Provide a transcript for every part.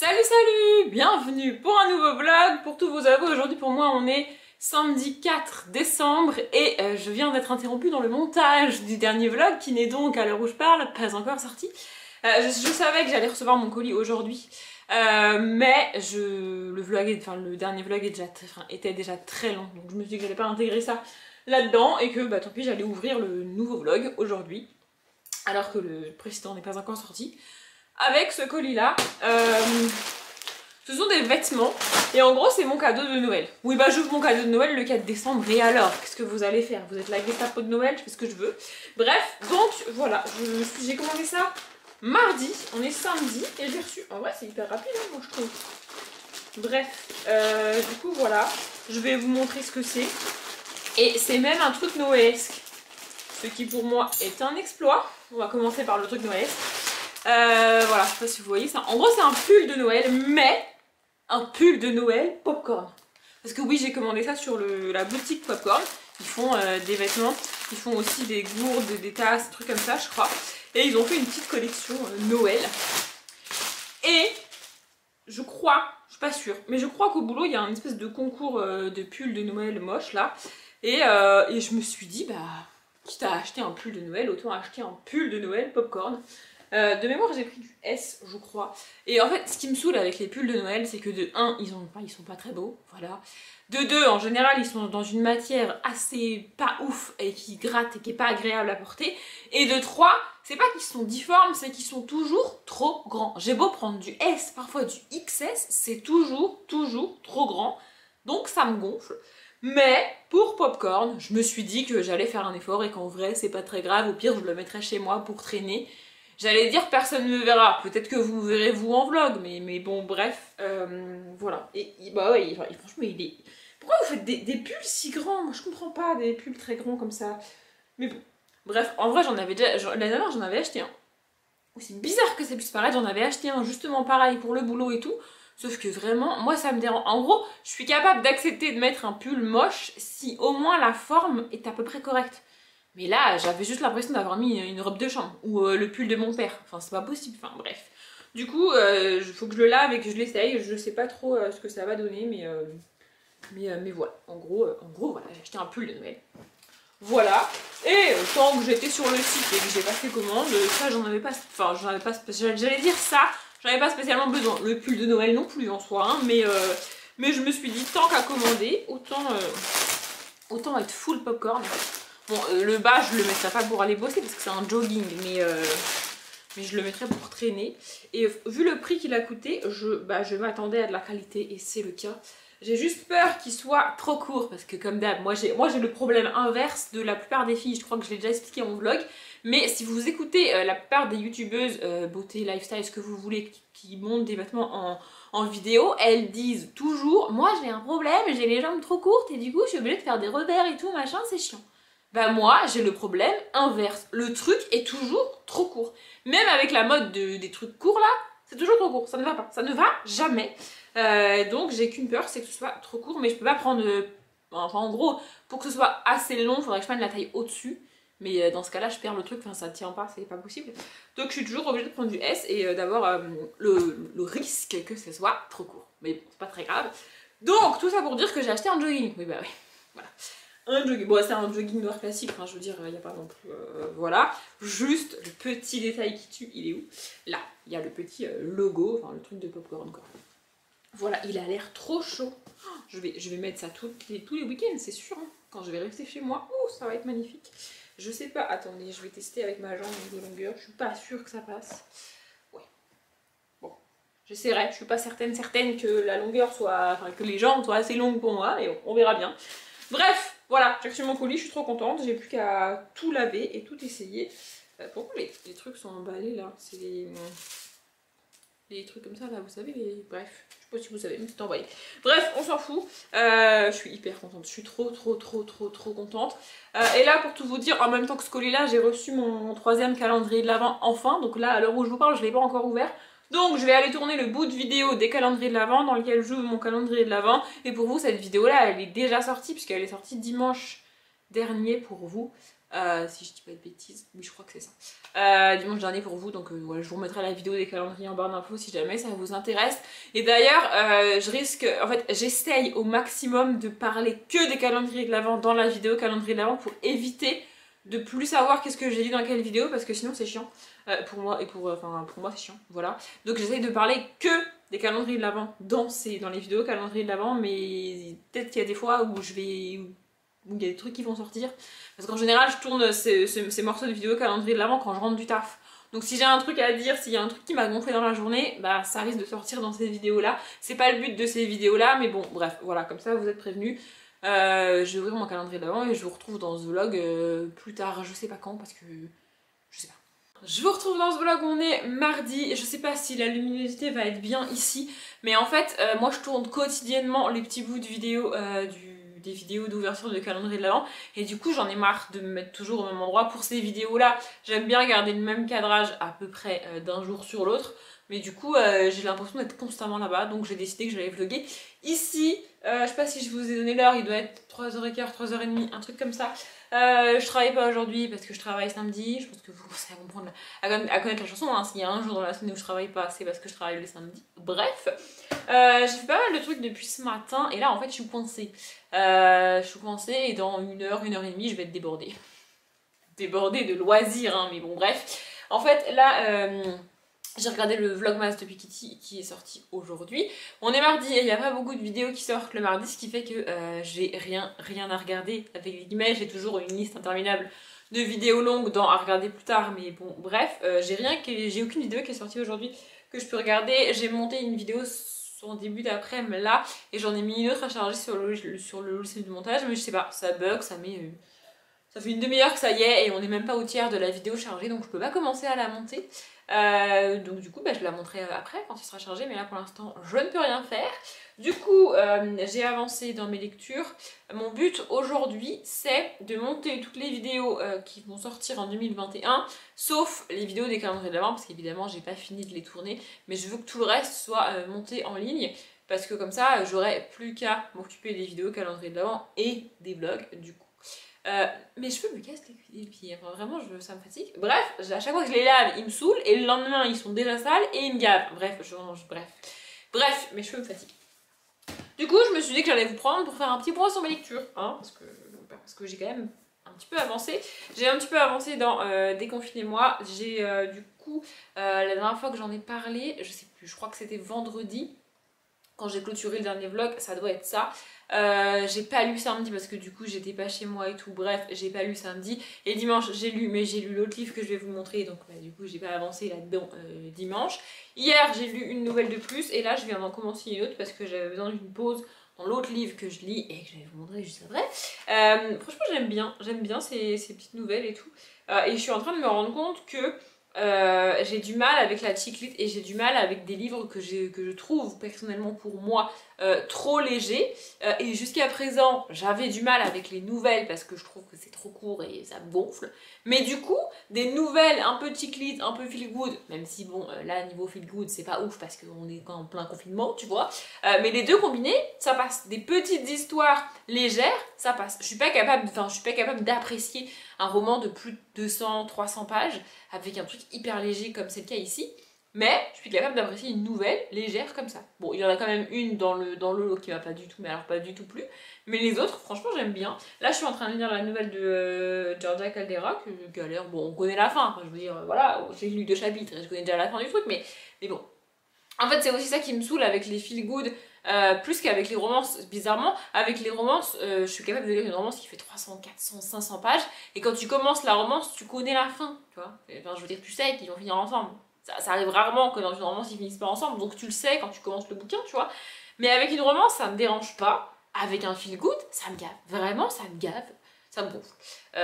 Salut salut, bienvenue pour un nouveau vlog. Pour tous vos aveux, aujourd'hui pour moi on est samedi 4 décembre et je viens d'être interrompue dans le montage du dernier vlog qui n'est donc à l'heure où je parle pas encore sorti. Je savais que j'allais recevoir mon colis aujourd'hui, mais le dernier vlog était déjà très long, donc je me suis dit que j'allais pas intégrer ça là-dedans et que bah tant pis, j'allais ouvrir le nouveau vlog aujourd'hui alors que le précédent n'est pas encore sorti. Avec ce colis là, ce sont des vêtements et en gros c'est mon cadeau de Noël. Oui bah j'ouvre mon cadeau de Noël le 4 décembre et alors qu'est-ce que vous allez faire? Vous êtes la Gestapo de Noël, je fais ce que je veux. Bref, donc voilà, j'ai commandé ça mardi, on est samedi et j'ai reçu, en vrai c'est hyper rapide hein, moi je trouve. Bref, du coup voilà, je vais vous montrer ce que c'est. Et c'est même un truc noëlesque, ce qui pour moi est un exploit. On va commencer par le truc noëlesque. Voilà, je sais pas si vous voyez ça. En gros, c'est un pull de Noël, mais un pull de Noël popcorn. Parce que oui, j'ai commandé ça sur la boutique Popcorn. Ils font des vêtements, ils font aussi des gourdes, des tasses, des trucs comme ça, je crois. Et ils ont fait une petite collection Noël. Et je crois, je suis pas sûre, mais je crois qu'au boulot, il y a une espèce de concours de pull de Noël moche là. Et je me suis dit, bah, quitte à acheter un pull de Noël, autant acheter un pull de Noël popcorn. De mémoire j'ai pris du S je crois. Et en fait ce qui me saoule avec les pulls de Noël c'est que de 1 ils sont pas très beaux, voilà. De 2 en général ils sont dans une matière assez pas ouf et qui gratte et qui est pas agréable à porter. Et de 3 c'est pas qu'ils sont difformes, c'est qu'ils sont toujours trop grands. J'ai beau prendre du S, parfois du XS, c'est toujours trop grand. Donc ça me gonfle. Mais pour Popcorn je me suis dit que j'allais faire un effort et qu'en vrai c'est pas très grave, au pire je le mettrai chez moi pour traîner. J'allais dire personne ne me verra, peut-être que vous verrez vous en vlog, mais bon bref, voilà. Et bah ouais, franchement il est... Pourquoi vous faites des pulls si grands? Moi je comprends pas des pulls très grands comme ça. Mais bon, bref, en vrai j'en avais déjà, l'année dernière j'en avais acheté un. C'est bizarre que ça puisse paraître, j'en avais acheté un justement pareil pour le boulot et tout. Sauf que vraiment, moi ça me dérange. En gros, je suis capable d'accepter de mettre un pull moche si au moins la forme est à peu près correcte. Mais là, j'avais juste l'impression d'avoir mis une robe de chambre ou le pull de mon père. Enfin, c'est pas possible. Enfin, bref. Du coup, il faut que je le lave et que je l'essaye. Je sais pas trop ce que ça va donner, mais voilà. En gros, voilà, j'ai acheté un pull de Noël. Voilà. Et tant que j'étais sur le site et que j'ai passé commande, ça, j'en avais pas. Enfin, j'allais dire ça, j'en avais pas spécialement besoin. Le pull de Noël non plus en soi, hein, mais je me suis dit, tant qu'à commander, autant être full popcorn. Bon, le bas, je le mettrai pas pour aller bosser parce que c'est un jogging, mais je le mettrai pour traîner. Et vu le prix qu'il a coûté, je m'attendais à de la qualité et c'est le cas. J'ai juste peur qu'il soit trop court parce que comme d'hab, moi j'ai le problème inverse de la plupart des filles, je crois que je l'ai déjà expliqué en vlog. Mais si vous écoutez la plupart des youtubeuses beauté, lifestyle, ce que vous voulez, qui montent des vêtements en vidéo, elles disent toujours, moi j'ai un problème, j'ai les jambes trop courtes et du coup je suis obligée de faire des revers et tout, machin, c'est chiant. Bah moi j'ai le problème inverse, le truc est toujours trop court. Même avec la mode des trucs courts là, c'est toujours trop court, ça ne va pas, ça ne va jamais. Donc j'ai qu'une peur, c'est que ce soit trop court, mais je peux pas prendre... enfin en gros, pour que ce soit assez long, il faudrait que je prenne la taille au-dessus. Mais dans ce cas là je perds le truc, enfin ça tient pas, c'est pas possible. Donc je suis toujours obligée de prendre du S et d'avoir le risque que ce soit trop court. Mais bon, c'est pas très grave. Donc tout ça pour dire que j'ai acheté un jogging. Oui bah oui, voilà. Un jogging, bon c'est un jogging noir classique, enfin je veux dire, il n'y a pas non plus, voilà. Juste le petit détail qui tue, il est où? Là, il y a le petit logo, enfin le truc de Popcorn quoi. Voilà, il a l'air trop chaud. Je vais mettre ça tous les week-ends, c'est sûr, hein. Quand je vais rester chez moi, oh ça va être magnifique. Je sais pas, attendez, je vais tester avec ma jambe de longueur, je suis pas sûre que ça passe. Ouais, bon, j'essaierai, je suis pas certaine que la longueur soit, enfin que les jambes soient assez longues pour moi, mais bon, on verra bien. Bref, voilà, j'ai reçu mon colis, je suis trop contente, j'ai plus qu'à tout laver et tout essayer. Pourquoi les trucs sont emballés là? C'est les trucs comme ça là, vous savez, bref, je sais pas si vous savez, mais c'est envoyé. Bref, on s'en fout, je suis hyper contente, je suis trop contente. Et là, pour tout vous dire, en même temps que ce colis là, j'ai reçu mon 3e calendrier de l'Avent enfin, donc là, à l'heure où je vous parle, je l'ai pas encore ouvert. Donc je vais aller tourner le bout de vidéo des calendriers de l'Avent dans lequel j'ouvre mon calendrier de l'Avent. Et pour vous cette vidéo là elle est déjà sortie puisqu'elle est sortie dimanche dernier pour vous. Si je dis pas de bêtises, oui je crois que c'est ça. Dimanche dernier pour vous, donc voilà, je vous remettrai la vidéo des calendriers en barre d'infos si jamais ça vous intéresse. Et d'ailleurs, j'essaye au maximum de parler que des calendriers de l'Avent dans la vidéo calendrier de l'Avent pour éviter de plus savoir qu'est-ce que j'ai dit dans quelle vidéo parce que sinon c'est chiant pour moi et pour moi c'est chiant, voilà. Donc j'essaye de parler que des calendriers de l'Avent dans les vidéos calendriers de l'Avent, mais peut-être qu'il y a des fois où où il y a des trucs qui vont sortir. Parce qu'en général, je tourne ces morceaux de vidéo calendrier de l'Avent quand je rentre du taf. Donc si j'ai un truc à dire, s'il y a un truc qui m'a gonflé dans la journée, bah ça risque de sortir dans ces vidéos-là. C'est pas le but de ces vidéos-là, mais bon, bref, voilà, comme ça vous êtes prévenus. Je vais ouvrir mon calendrier de l'Avent et je vous retrouve dans ce vlog plus tard, je sais pas quand, parce que... je sais pas. Je vous retrouve dans ce vlog, on est mardi, je sais pas si la luminosité va être bien ici, mais en fait, moi je tourne quotidiennement les petits bouts de vidéos des vidéos d'ouverture de calendrier de l'Avent et du coup j'en ai marre de me mettre toujours au même endroit pour ces vidéos là. J'aime bien garder le même cadrage à peu près d'un jour sur l'autre, mais du coup j'ai l'impression d'être constamment là-bas, donc j'ai décidé que j'allais vlogger ici. Je sais pas si je vous ai donné l'heure, il doit être 3h15, 3h30, un truc comme ça. Je travaille pas aujourd'hui parce que je travaille samedi. Je pense que vous commencez à comprendre, à connaître la chanson, hein. S'il y a un jour dans la semaine où je travaille pas, c'est parce que je travaille le samedi. Bref, j'ai fait pas mal de trucs depuis ce matin et là en fait je suis coincée. Et dans 1h, 1h30 je vais être débordée. Débordée de loisirs, hein, mais bon bref. En fait là... j'ai regardé le vlogmas de Piketty qui est sorti aujourd'hui. On est mardi et il n'y a pas beaucoup de vidéos qui sortent le mardi, ce qui fait que j'ai rien à regarder. Avec les guillemets, j'ai toujours une liste interminable de vidéos longues à regarder plus tard, mais bon, bref, j'ai aucune vidéo qui est sortie aujourd'hui que je peux regarder. J'ai monté une vidéo en début d'après-midi là, et j'en ai mis une autre à charger sur le logiciel de montage, mais je sais pas, ça bug, ça met... ça fait une demi-heure que ça y est et on n'est même pas au tiers de la vidéo chargée, donc je peux pas commencer à la monter. Donc du coup je la montrerai après quand il sera chargé, mais là pour l'instant je ne peux rien faire. Du coup j'ai avancé dans mes lectures. Mon but aujourd'hui c'est de monter toutes les vidéos qui vont sortir en 2021, sauf les vidéos des calendriers de l'Avent, parce qu'évidemment j'ai pas fini de les tourner, mais je veux que tout le reste soit monté en ligne, parce que comme ça j'aurai plus qu'à m'occuper des vidéos calendrier de l'Avent et des vlogs du coup. Mes cheveux me cassent les pieds, enfin vraiment ça me fatigue. Bref, à chaque fois que je les lave, ils me saoulent et le lendemain ils sont déjà sales et ils me gavent. Bref, mes cheveux me fatiguent. Du coup, je me suis dit que j'allais vous prendre pour faire un petit point sur mes lectures, hein, parce que j'ai quand même un petit peu avancé. J'ai un petit peu avancé dans Déconfinez-moi. J'ai du coup, la dernière fois que j'en ai parlé, je sais plus, je crois que c'était vendredi. Quand j'ai clôturé le dernier vlog, ça doit être ça. J'ai pas lu samedi parce que du coup j'étais pas chez moi et tout, bref j'ai pas lu samedi. Et dimanche j'ai lu, mais j'ai lu l'autre livre que je vais vous montrer, donc du coup j'ai pas avancé là-dedans dimanche. Hier j'ai lu une nouvelle de plus et là je viens d'en commencer une autre parce que j'avais besoin d'une pause dans l'autre livre que je lis et que je vais vous montrer juste après. Franchement j'aime bien ces petites nouvelles et tout. Et je suis en train de me rendre compte que j'ai du mal avec la chick-lit et j'ai du mal avec des livres que je trouve personnellement pour moi trop légers, et jusqu'à présent j'avais du mal avec les nouvelles parce que je trouve que c'est trop court et ça me gonfle, mais du coup des nouvelles un peu chick-lit, un peu feel good, même si bon là niveau feel good c'est pas ouf parce qu'on est en plein confinement tu vois, mais les deux combinés ça passe. Des petites histoires légères ça passe. Je suis pas capable d'apprécier un roman de plus de 200, 300 pages avec un truc hyper léger comme c'est le cas ici, mais je suis capable d'apprécier une nouvelle légère comme ça. Bon, il y en a quand même une dans le lot qui m'a pas du tout, mais alors pas du tout plu, mais les autres, franchement, j'aime bien. Là, je suis en train de lire la nouvelle de Georgia Caldera, que je galère. Bon, on connaît la fin, je veux dire, voilà, j'ai lu 2 chapitres, je connais déjà la fin du truc, mais bon. En fait, c'est aussi ça qui me saoule avec les feel good, plus qu'avec les romances. Bizarrement, avec les romances, je suis capable de lire une romance qui fait 300, 400, 500 pages, et quand tu commences la romance, tu connais la fin, tu vois. Enfin, je veux dire, tu sais qu'ils vont finir ensemble. Ça arrive rarement que dans une romance, ils finissent pas ensemble, donc tu le sais quand tu commences le bouquin, tu vois. Mais avec une romance, ça me dérange pas. Avec un feel good, ça me gave. Vraiment, ça me gave. Ça me gonfle.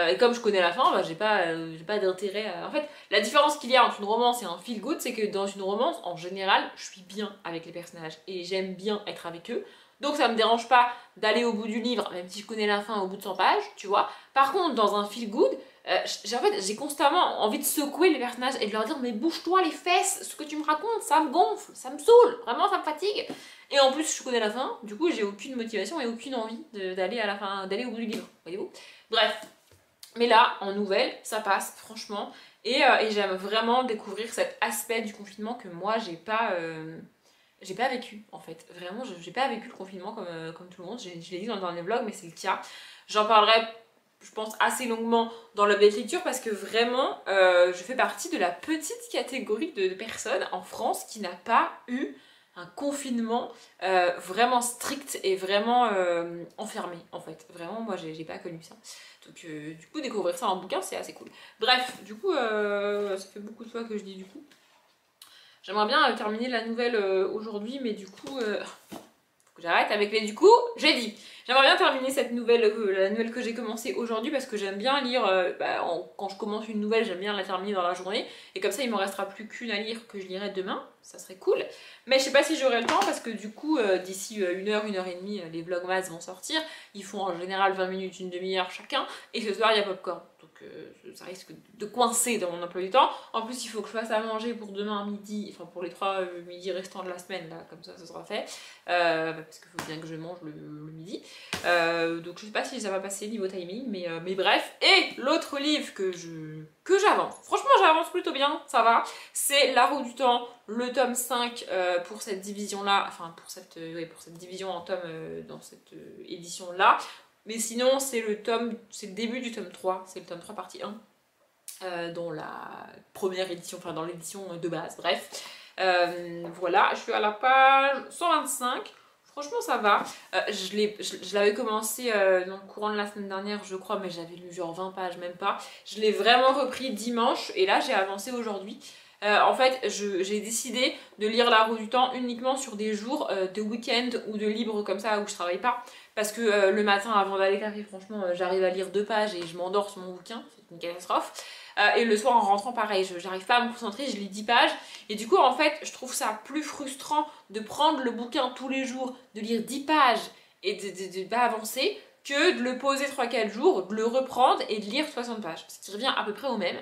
Et comme je connais la fin, bah, j'ai pas d'intérêt à... En fait, la différence qu'il y a entre une romance et un feel good, c'est que dans une romance, en général, je suis bien avec les personnages et j'aime bien être avec eux. Donc ça me dérange pas d'aller au bout du livre, même si je connais la fin au bout de 100 pages, tu vois. Par contre, dans un feel good, j'ai constamment envie de secouer les personnages et de leur dire mais bouge-toi les fesses, ce que tu me racontes, ça me gonfle, ça me saoule, vraiment ça me fatigue. Et en plus je connais la fin, du coup j'ai aucune motivation et aucune envie d'aller à la fin, d'aller au bout du livre, voyez-vous. Bref, mais là en nouvelle, ça passe franchement et j'aime vraiment découvrir cet aspect du confinement que moi j'ai pas vécu en fait. Vraiment, j'ai pas vécu le confinement comme tout le monde. Je l'ai dit dans le dernier vlog, mais c'est le cas. J'en parlerai, je pense, assez longuement dans l'update lecture parce que vraiment, je fais partie de la petite catégorie de personnes en France qui n'a pas eu un confinement vraiment strict et vraiment enfermé en fait. Vraiment, moi j'ai pas connu ça. Donc du coup, découvrir ça en bouquin, c'est assez cool. Bref, du coup, ça fait beaucoup de fois que je dis du coup. J'aimerais bien terminer la nouvelle aujourd'hui, mais du coup, faut que j'arrête avec les du coup, j'ai dit. J'aimerais bien terminer cette nouvelle, la nouvelle que j'ai commencée aujourd'hui parce que j'aime bien lire, quand je commence une nouvelle, j'aime bien la terminer dans la journée. Et comme ça, il me restera plus qu'une à lire que je lirai demain, ça serait cool. Mais je sais pas si j'aurai le temps parce que du coup, d'ici 1 heure et demie, les vlogmas vont sortir. Ils font en général 20 minutes, une demi-heure chacun. Et ce soir, il y a popcorn. Donc ça risque de coincer dans mon emploi du temps. En plus, il faut que je fasse à manger pour demain à midi, enfin pour les 3 midis restants de la semaine, là, comme ça sera fait. Parce qu'il faut bien que je mange le midi. Donc je sais pas si ça va passer niveau timing, mais bref. Et l'autre livre que j'avance, franchement j'avance plutôt bien, ça va, c'est La Roue du Temps, le tome 5 pour cette division là, enfin pour cette division en tome dans cette édition là. Mais sinon c'est le début du tome 3, c'est le tome 3 partie 1 dans la première édition, enfin dans l'édition de base, bref. Voilà, je suis à la page 125. Franchement ça va, je l'avais commencé dans le courant de la semaine dernière je crois, mais j'avais lu genre 20 pages, même pas. Je l'ai vraiment repris dimanche et là j'ai avancé aujourd'hui. En fait j'ai décidé de lire La Roue du Temps uniquement sur des jours de week-end ou de libre comme ça où je travaille pas. Parce que le matin avant d'aller café, franchement j'arrive à lire 2 pages et je m'endors sur mon bouquin, c'est une catastrophe. Et le soir en rentrant pareil, j'arrive pas à me concentrer, je lis 10 pages et du coup en fait je trouve ça plus frustrant de prendre le bouquin tous les jours, de lire 10 pages et de pas avancer que de le poser 3-4 jours, de le reprendre et de lire 60 pages. Ce qui revient à peu près au même.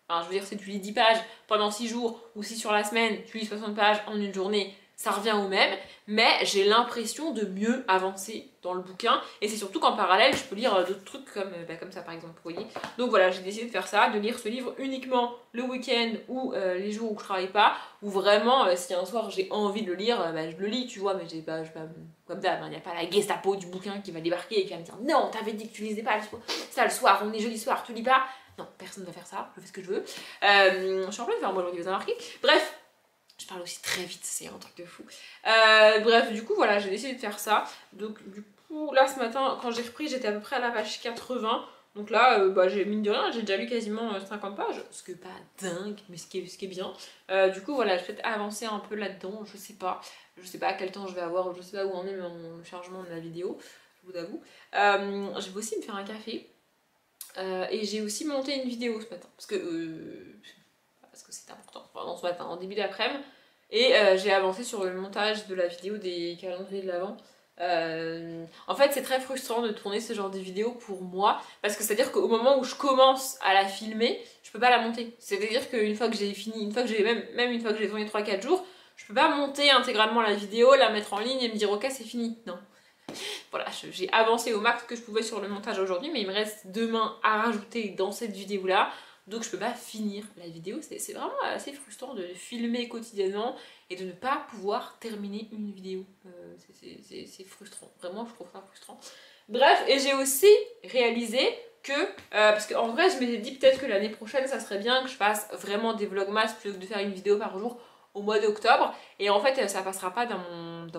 Enfin, je veux dire, si tu lis 10 pages pendant 6 jours ou si sur la semaine tu lis 60 pages en une journée, ça revient au même, mais j'ai l'impression de mieux avancer dans le bouquin et c'est surtout qu'en parallèle je peux lire d'autres trucs comme ça par exemple, vous voyez. Donc voilà, j'ai décidé de faire ça, de lire ce livre uniquement le week-end ou les jours où je travaille pas, ou vraiment si un soir j'ai envie de le lire, je le lis, tu vois, mais j'ai pas, comme d'hab, il n'y a pas la Gestapo du bouquin qui va débarquer et qui va me dire non, t'avais dit que tu lisais pas ça le soir, on est jeudi soir, tu lis pas. Non, personne ne va faire ça, je fais ce que je veux. Je suis en train de faire un bon aujourd'hui, vous avez remarqué. Bref, je parle aussi très vite, c'est un truc de fou. Bref, du coup, voilà, j'ai décidé de faire ça. Donc, du coup, là, ce matin, quand j'ai repris, j'étais à peu près à la page 80. Donc là, j'ai mine de rien, j'ai déjà lu quasiment 50 pages. Ce qui est pas dingue, mais ce qui est bien. Du coup, voilà, je vais peut-être avancer un peu là-dedans, je sais pas. Je sais pas à quel temps je vais avoir, je sais pas où en est mon chargement de la vidéo, je vous avoue. Je vais aussi me faire un café. Et j'ai aussi monté une vidéo ce matin. Parce que c'est important, enfin, ce matin, en début d'après-midi. Et j'ai avancé sur le montage de la vidéo des calendriers de l'Avent. En fait, c'est très frustrant de tourner ce genre de vidéo pour moi, parce que c'est-à-dire qu'au moment où je commence à la filmer, je peux pas la monter. C'est-à-dire qu'une fois que j'ai fini, une fois que j'ai même une fois que j'ai tourné 3-4 jours, je peux pas monter intégralement la vidéo, la mettre en ligne et me dire ok c'est fini. Non. Voilà, j'ai avancé au max que je pouvais sur le montage aujourd'hui, mais il me reste demain à rajouter dans cette vidéo là. Donc je peux pas finir la vidéo, c'est vraiment assez frustrant de filmer quotidiennement et de ne pas pouvoir terminer une vidéo. C'est frustrant, vraiment je trouve ça frustrant. Bref, et j'ai aussi réalisé que, parce qu'en vrai je m'étais dit peut-être que l'année prochaine ça serait bien que je fasse vraiment des vlogmas plutôt que de faire une vidéo par jour au mois d'octobre, et en fait ça passera pas dans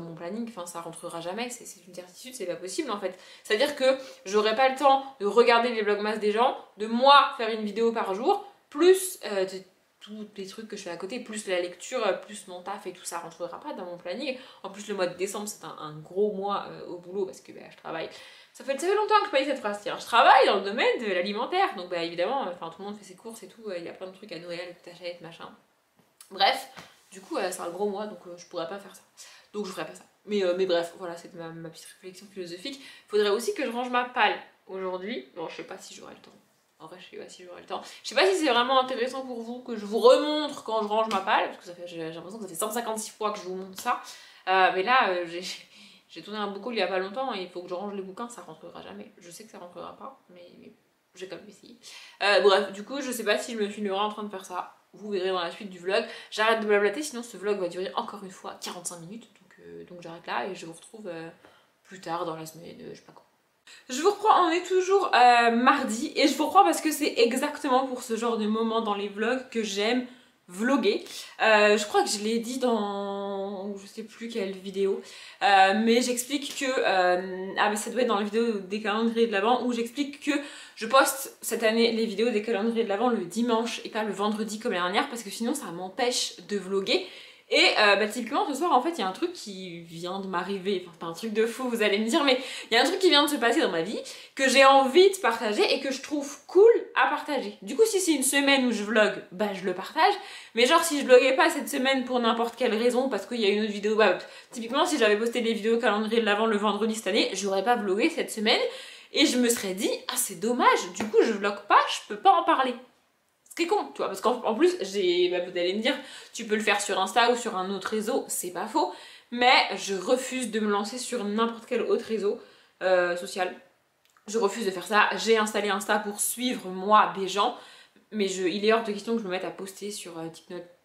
mon planning, enfin ça rentrera jamais, c'est une certitude, c'est pas possible en fait. C'est à dire que j'aurai pas le temps de regarder les vlogmas des gens, de moi faire une vidéo par jour, plus de tous les trucs que je fais à côté, plus la lecture, plus mon taf et tout ça rentrera pas dans mon planning. En plus le mois de décembre c'est un gros mois au boulot parce que je travaille. Ça fait longtemps que je pas dit cette phrase, tiens, je travaille dans le domaine de l'alimentaire, donc évidemment, tout le monde fait ses courses et tout, il y a plein de trucs à Noël que t'achètes, machin. Bref, du coup c'est un gros mois donc je pourrais pas faire ça. Donc je ferai pas ça. Mais bref, voilà, c'est ma petite réflexion philosophique. Faudrait aussi que je range ma palle aujourd'hui. Bon, je sais pas si j'aurai le temps. En vrai, je sais pas si j'aurai le temps. Je sais pas si c'est vraiment intéressant pour vous que je vous remontre quand je range ma palle, parce que ça fait, j'ai l'impression que ça fait 156 fois que je vous montre ça. Mais là, j'ai tourné un bouquin il y a pas longtemps et il faut que je range les bouquins, ça rentrera jamais. Je sais que ça rentrera pas, mais j'ai quand même essayé. Bref, du coup, je sais pas si je me filmerai en train de faire ça. Vous verrez dans la suite du vlog. J'arrête de blablater, sinon ce vlog va durer encore une fois 45 minutes. Donc j'arrête là et je vous retrouve plus tard dans la semaine, je sais pas quand. Je vous reprends, on est toujours mardi et je vous reprends parce que c'est exactement pour ce genre de moment dans les vlogs que j'aime vlogger. Je crois que je l'ai dit dans je sais plus quelle vidéo, mais j'explique que ah mais ça doit être dans la vidéo des calendriers de l'Avent où j'explique que je poste cette année les vidéos des calendriers de l'Avent le dimanche et pas le vendredi comme l'année dernière parce que sinon ça m'empêche de vlogger. Et typiquement ce soir en fait il y a un truc qui vient de m'arriver, enfin c'est pas un truc de fou vous allez me dire mais il y a un truc qui vient de se passer dans ma vie que j'ai envie de partager et que je trouve cool à partager. Du coup si c'est une semaine où je vlog, bah je le partage, mais genre si je vloguais pas cette semaine pour n'importe quelle raison parce qu'il y a une autre vidéo, bah typiquement si j'avais posté les vidéos calendrier de l'Avent le vendredi cette année, j'aurais pas vlogué cette semaine et je me serais dit ah c'est dommage, du coup je vlog pas, je peux pas en parler. Ce qui est con, tu vois, parce qu'en plus, vous allez me dire, tu peux le faire sur Insta ou sur un autre réseau, c'est pas faux, mais je refuse de me lancer sur n'importe quel autre réseau social. Je refuse de faire ça. J'ai installé Insta pour suivre, moi, des gens, mais il est hors de question que je me mette à poster sur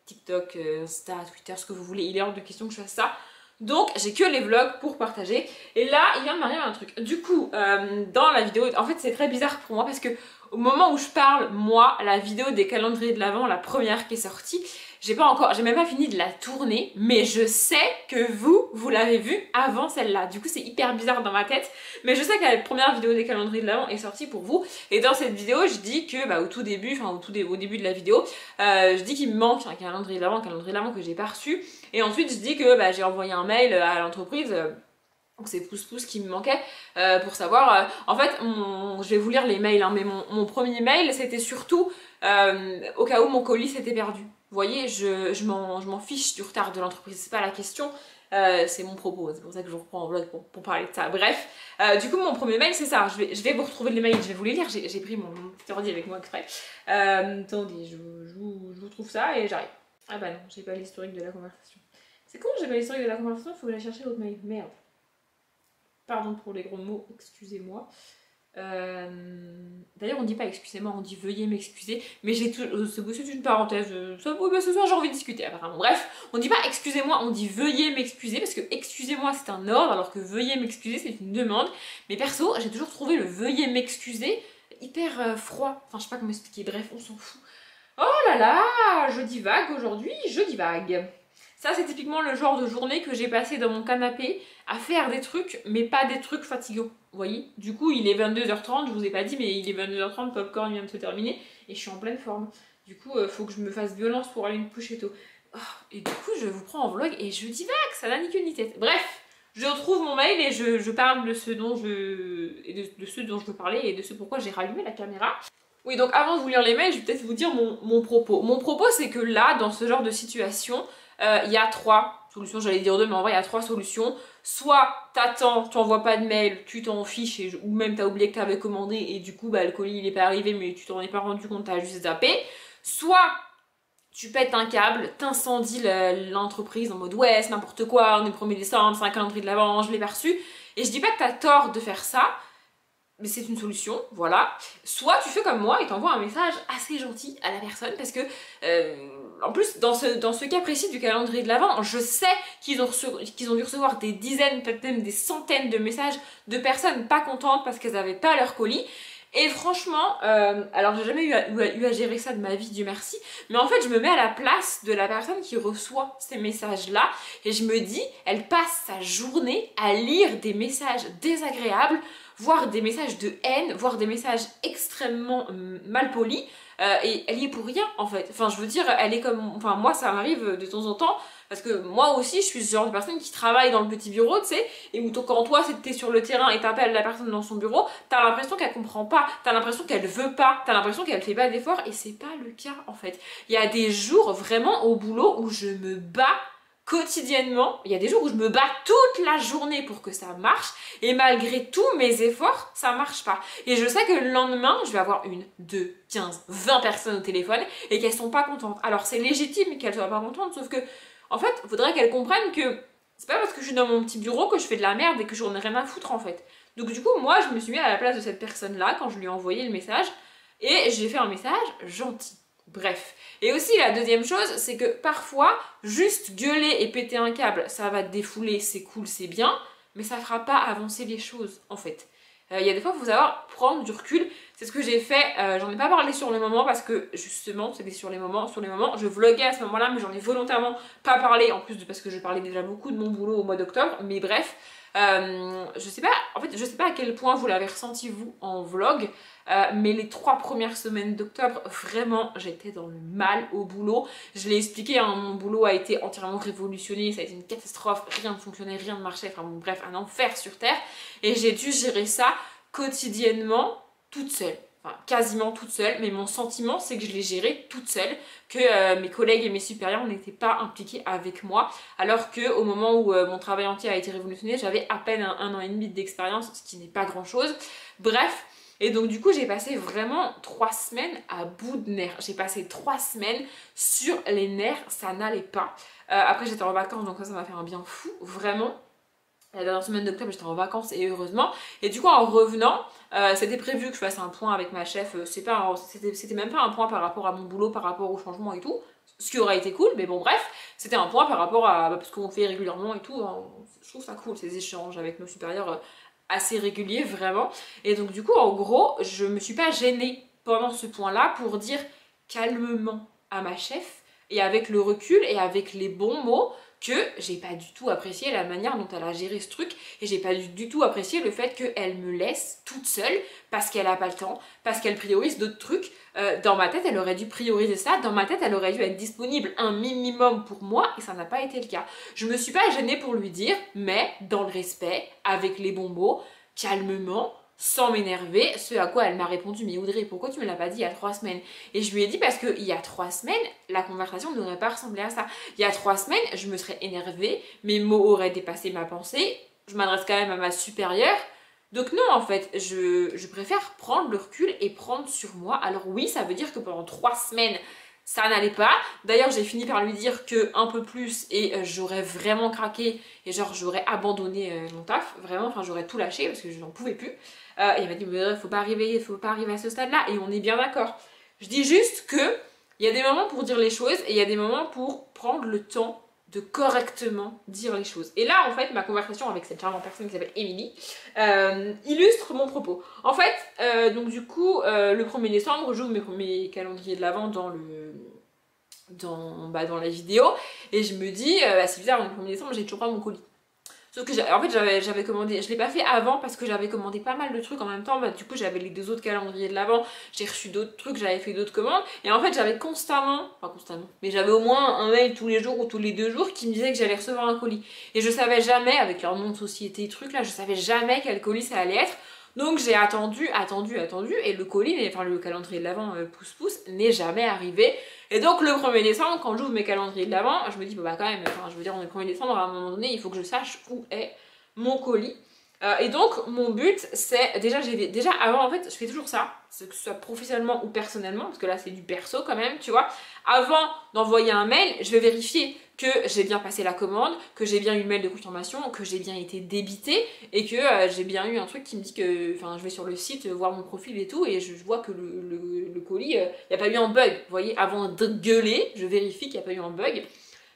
TikTok, Insta, Twitter, ce que vous voulez, il est hors de question que je fasse ça. Donc j'ai que les vlogs pour partager. Et là, il vient de m'arriver un truc. Du coup, dans la vidéo, en fait c'est très bizarre pour moi parce que au moment où je parle, moi, la vidéo des calendriers de l'Avent, la première qui est sortie, j'ai même pas fini de la tourner, mais je sais que vous l'avez vue avant celle-là. Du coup, c'est hyper bizarre dans ma tête, mais je sais que la première vidéo des calendriers de l'Avent est sortie pour vous. Et dans cette vidéo, je dis que, au tout début, au début de la vidéo, je dis qu'il me manque un calendrier de l'Avent que j'ai pas reçu. Et ensuite, je dis que j'ai envoyé un mail à l'entreprise. Donc c'est pouce qui me manquait pour savoir. En fait, je vais vous lire les mails, hein, mais mon premier mail, c'était surtout au cas où mon colis s'était perdu. Vous voyez, je m'en fiche du retard de l'entreprise, c'est pas la question. C'est mon propos, c'est pour ça que je vous reprends en vlog pour parler de ça. Bref, du coup, mon premier mail, c'est ça. Je vais vous retrouver les mails, je vais vous les lire. J'ai pris mon petit ordi avec moi exprès. Attendez, je vous trouve ça et j'arrive. Ah bah non, j'ai pas l'historique de la conversation. C'est con, j'ai pas l'historique de la conversation, il faut aller chercher l'autre mail. Merde. Pardon pour les gros mots, excusez-moi. D'ailleurs, on dit pas excusez-moi, on dit veuillez m'excuser. Mais j'ai tout. C'est une parenthèse. Ce soir, j'ai envie de discuter, apparemment. Bref, on dit pas excusez-moi, on dit veuillez m'excuser. Parce que excusez-moi, c'est un ordre, alors que veuillez m'excuser, c'est une demande. Mais perso, j'ai toujours trouvé le veuillez m'excuser hyper froid. Enfin, je sais pas comment expliquer. Bref, on s'en fout. Oh là là, je divague aujourd'hui, je divague. Ça, c'est typiquement le genre de journée que j'ai passé dans mon canapé à faire des trucs, mais pas des trucs fatigants. Vous voyez? Du coup, il est 22h30, je vous ai pas dit, mais il est 22h30, Popcorn vient de se terminer, et je suis en pleine forme. Du coup, faut que je me fasse violence pour aller me coucher tôt. Oh, et du coup, je vous prends en vlog et je divague, ça n'a ni queue ni tête. Bref, je retrouve mon mail et je parle de ce dont de ce dont je veux parler et de ce pourquoi j'ai rallumé la caméra. Oui, donc avant de vous lire les mails, je vais peut-être vous dire mon propos. Mon propos, c'est que là, dans ce genre de situation, il y a 3 solutions, j'allais dire 2, mais en vrai il y a 3 solutions. Soit t'attends, t'envoies pas de mail, tu t'en fiches, ou même t'as oublié que t'avais commandé et du coup le colis il est pas arrivé mais tu t'en es pas rendu compte, t'as juste zappé. Soit tu pètes un câble, t'incendies l'entreprise en mode ouais c'est n'importe quoi, on est le 1er décembre, c'est un calendrier de l'Avent, je l'ai pas reçu. Et je dis pas que t'as tort de faire ça, mais c'est une solution, voilà. Soit tu fais comme moi et t'envoies un message assez gentil à la personne parce que, en plus, dans ce cas précis du calendrier de l'Avent, je sais qu'ils ont dû recevoir des dizaines, peut-être même des centaines de messages de personnes pas contentes parce qu'elles n'avaient pas leur colis. Et franchement, alors j'ai jamais eu à gérer ça de ma vie, Dieu merci, mais en fait je me mets à la place de la personne qui reçoit ces messages-là et je me dis, elle passe sa journée à lire des messages désagréables, voire des messages de haine, voire des messages extrêmement mal polis, et elle y est pour rien en fait. Enfin je veux dire, elle est comme, enfin moi ça m'arrive de temps en temps, parce que moi aussi je suis ce genre de personne qui travaille dans le petit bureau, tu sais, et où quand toi t'es sur le terrain et t'appelles la personne dans son bureau, t'as l'impression qu'elle comprend pas, t'as l'impression qu'elle veut pas, t'as l'impression qu'elle fait pas d'efforts, et c'est pas le cas en fait. Il y a des jours vraiment au boulot où je me bats quotidiennement. Il y a des jours où je me bats toute la journée pour que ça marche et malgré tous mes efforts, ça marche pas. Et je sais que le lendemain, je vais avoir 1, 2, 15, 20 personnes au téléphone et qu'elles sont pas contentes. Alors c'est légitime qu'elles soient pas contentes, sauf que en fait, il faudrait qu'elles comprennent que c'est pas parce que je suis dans mon petit bureau que je fais de la merde et que j'en ai rien à foutre en fait. Donc du coup, moi, je me suis mis à la place de cette personne-là quand je lui ai envoyé le message et j'ai fait un message gentil. Bref. Et aussi la deuxième chose, c'est que parfois, juste gueuler et péter un câble, ça va te défouler, c'est cool, c'est bien, mais ça fera pas avancer les choses en fait. Il y a des fois, il faut savoir prendre du recul. C'est ce que j'ai fait, j'en ai pas parlé sur le moment parce que justement, c'était sur les moments, je vloguais à ce moment-là, mais j'en ai volontairement pas parlé, en plus de parce que je parlais déjà beaucoup de mon boulot au mois d'octobre, mais bref. Je sais pas, en fait, je sais pas à quel point vous l'avez ressenti vous en vlog, mais les 3 premières semaines d'octobre, vraiment, j'étais dans le mal au boulot. Je l'ai expliqué, hein, mon boulot a été entièrement révolutionné, ça a été une catastrophe, rien ne fonctionnait, rien ne marchait, enfin bon, bref, un enfer sur terre. Et j'ai dû gérer ça quotidiennement, toute seule. Enfin, quasiment toute seule, mais mon sentiment c'est que je l'ai géré toute seule, que mes collègues et mes supérieurs n'étaient pas impliqués avec moi, alors qu'au moment où mon travail entier a été révolutionné, j'avais à peine un an et demi d'expérience, ce qui n'est pas grand chose. Bref, et donc du coup j'ai passé vraiment 3 semaines à bout de nerfs. J'ai passé 3 semaines sur les nerfs, ça n'allait pas. Après j'étais en vacances, donc ça m'a fait un bien fou, vraiment. La dernière semaine d'octobre, j'étais en vacances et heureusement. Et du coup, en revenant, c'était prévu que je fasse un point avec ma chef. C'était même pas un point par rapport à mon boulot, par rapport au changement et tout. Ce qui aurait été cool, mais bon, bref. C'était un point par rapport à parce qu'on fait régulièrement et tout. Hein, je trouve ça cool, ces échanges avec nos supérieurs assez réguliers, vraiment. Et donc, du coup, en gros, je me suis pas gênée pendant ce point-là pour dire calmement à ma chef et avec le recul et avec les bons mots que j'ai pas du tout apprécié la manière dont elle a géré ce truc et j'ai pas du tout apprécié le fait qu'elle me laisse toute seule parce qu'elle a pas le temps, parce qu'elle priorise d'autres trucs. Dans ma tête, elle aurait dû prioriser ça, dans ma tête, elle aurait dû être disponible un minimum pour moi et ça n'a pas été le cas. Je me suis pas gênée pour lui dire, mais dans le respect, avec les bons mots, calmement, sans m'énerver, ce à quoi elle m'a répondu, mais Audrey, pourquoi tu me l'as pas dit il y a 3 semaines? Et je lui ai dit parce qu'il y a 3 semaines, la conversation n'aurait pas ressemblé à ça. Il y a 3 semaines, je me serais énervée, mes mots auraient dépassé ma pensée, je m'adresse quand même à ma supérieure. Donc non, en fait, je préfère prendre le recul et prendre sur moi. Alors oui, ça veut dire que pendant 3 semaines, ça n'allait pas. D'ailleurs, j'ai fini par lui dire que un peu plus et j'aurais vraiment craqué et genre j'aurais abandonné mon taf, vraiment, enfin j'aurais tout lâché parce que je n'en pouvais plus. Et elle m'a dit mais faut pas arriver à ce stade-là et on est bien d'accord. Je dis juste que il y a des moments pour dire les choses et il y a des moments pour prendre le temps de correctement dire les choses. Et là, en fait, ma conversation avec cette charmante personne qui s'appelle Émilie illustre mon propos. En fait, donc du coup, le 1er décembre, j'ouvre mes calendriers de l'Avent dans la vidéo et je me dis, c'est bizarre, le 1er décembre, j'ai toujours pas mon colis. Sauf que en fait j'avais commandé, je l'ai pas fait avant parce que j'avais commandé pas mal de trucs en même temps, du coup j'avais les 2 autres calendriers de l'Avent, j'ai reçu d'autres trucs, j'avais fait d'autres commandes et en fait j'avais constamment, mais j'avais au moins un mail tous les jours ou tous les 2 jours qui me disait que j'allais recevoir un colis. Et je savais jamais, avec leur nom de société et trucs là, je savais jamais quel colis ça allait être. Donc j'ai attendu et le colis, enfin le calendrier de l'Avent pouce n'est jamais arrivé. Et donc le 1er décembre, quand j'ouvre mes calendriers de l'Avent, je me dis bah quand même, enfin je veux dire on est le 1er décembre, à un moment donné il faut que je sache où est mon colis. Et donc mon but c'est, déjà avant en fait je fais toujours ça, que ce soit professionnellement ou personnellement, parce que là c'est du perso quand même, tu vois. Avant d'envoyer un mail, je vais vérifier que j'ai bien passé la commande, que j'ai bien eu le mail de confirmation, que j'ai bien été débitée et que j'ai bien eu un truc qui me dit que, enfin je vais sur le site voir mon profil et tout et je vois que le colis, il n'y a pas eu un bug. Vous voyez, avant de gueuler, je vérifie qu'il n'y a pas eu un bug.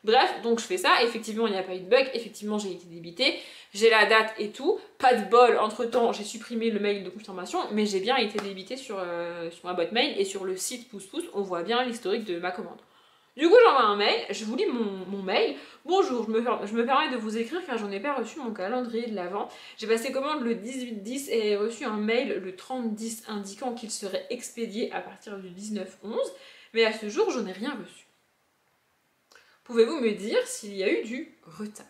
Bref, donc je fais ça, effectivement il n'y a pas eu de bug, effectivement j'ai été débitée, j'ai la date et tout, pas de bol, entre temps j'ai supprimé le mail de confirmation, mais j'ai bien été débitée sur ma boîte mail et sur le site pouce, on voit bien l'historique de ma commande. Du coup j'envoie un mail, je vous lis mon mail. Bonjour, je me permets de vous écrire car je n'ai pas reçu mon calendrier de l'Avent. J'ai passé commande le 18-10 et ai reçu un mail le 30-10 indiquant qu'il serait expédié à partir du 19-11, mais à ce jour je n'ai rien reçu. Pouvez-vous me dire s'il y a eu du retard?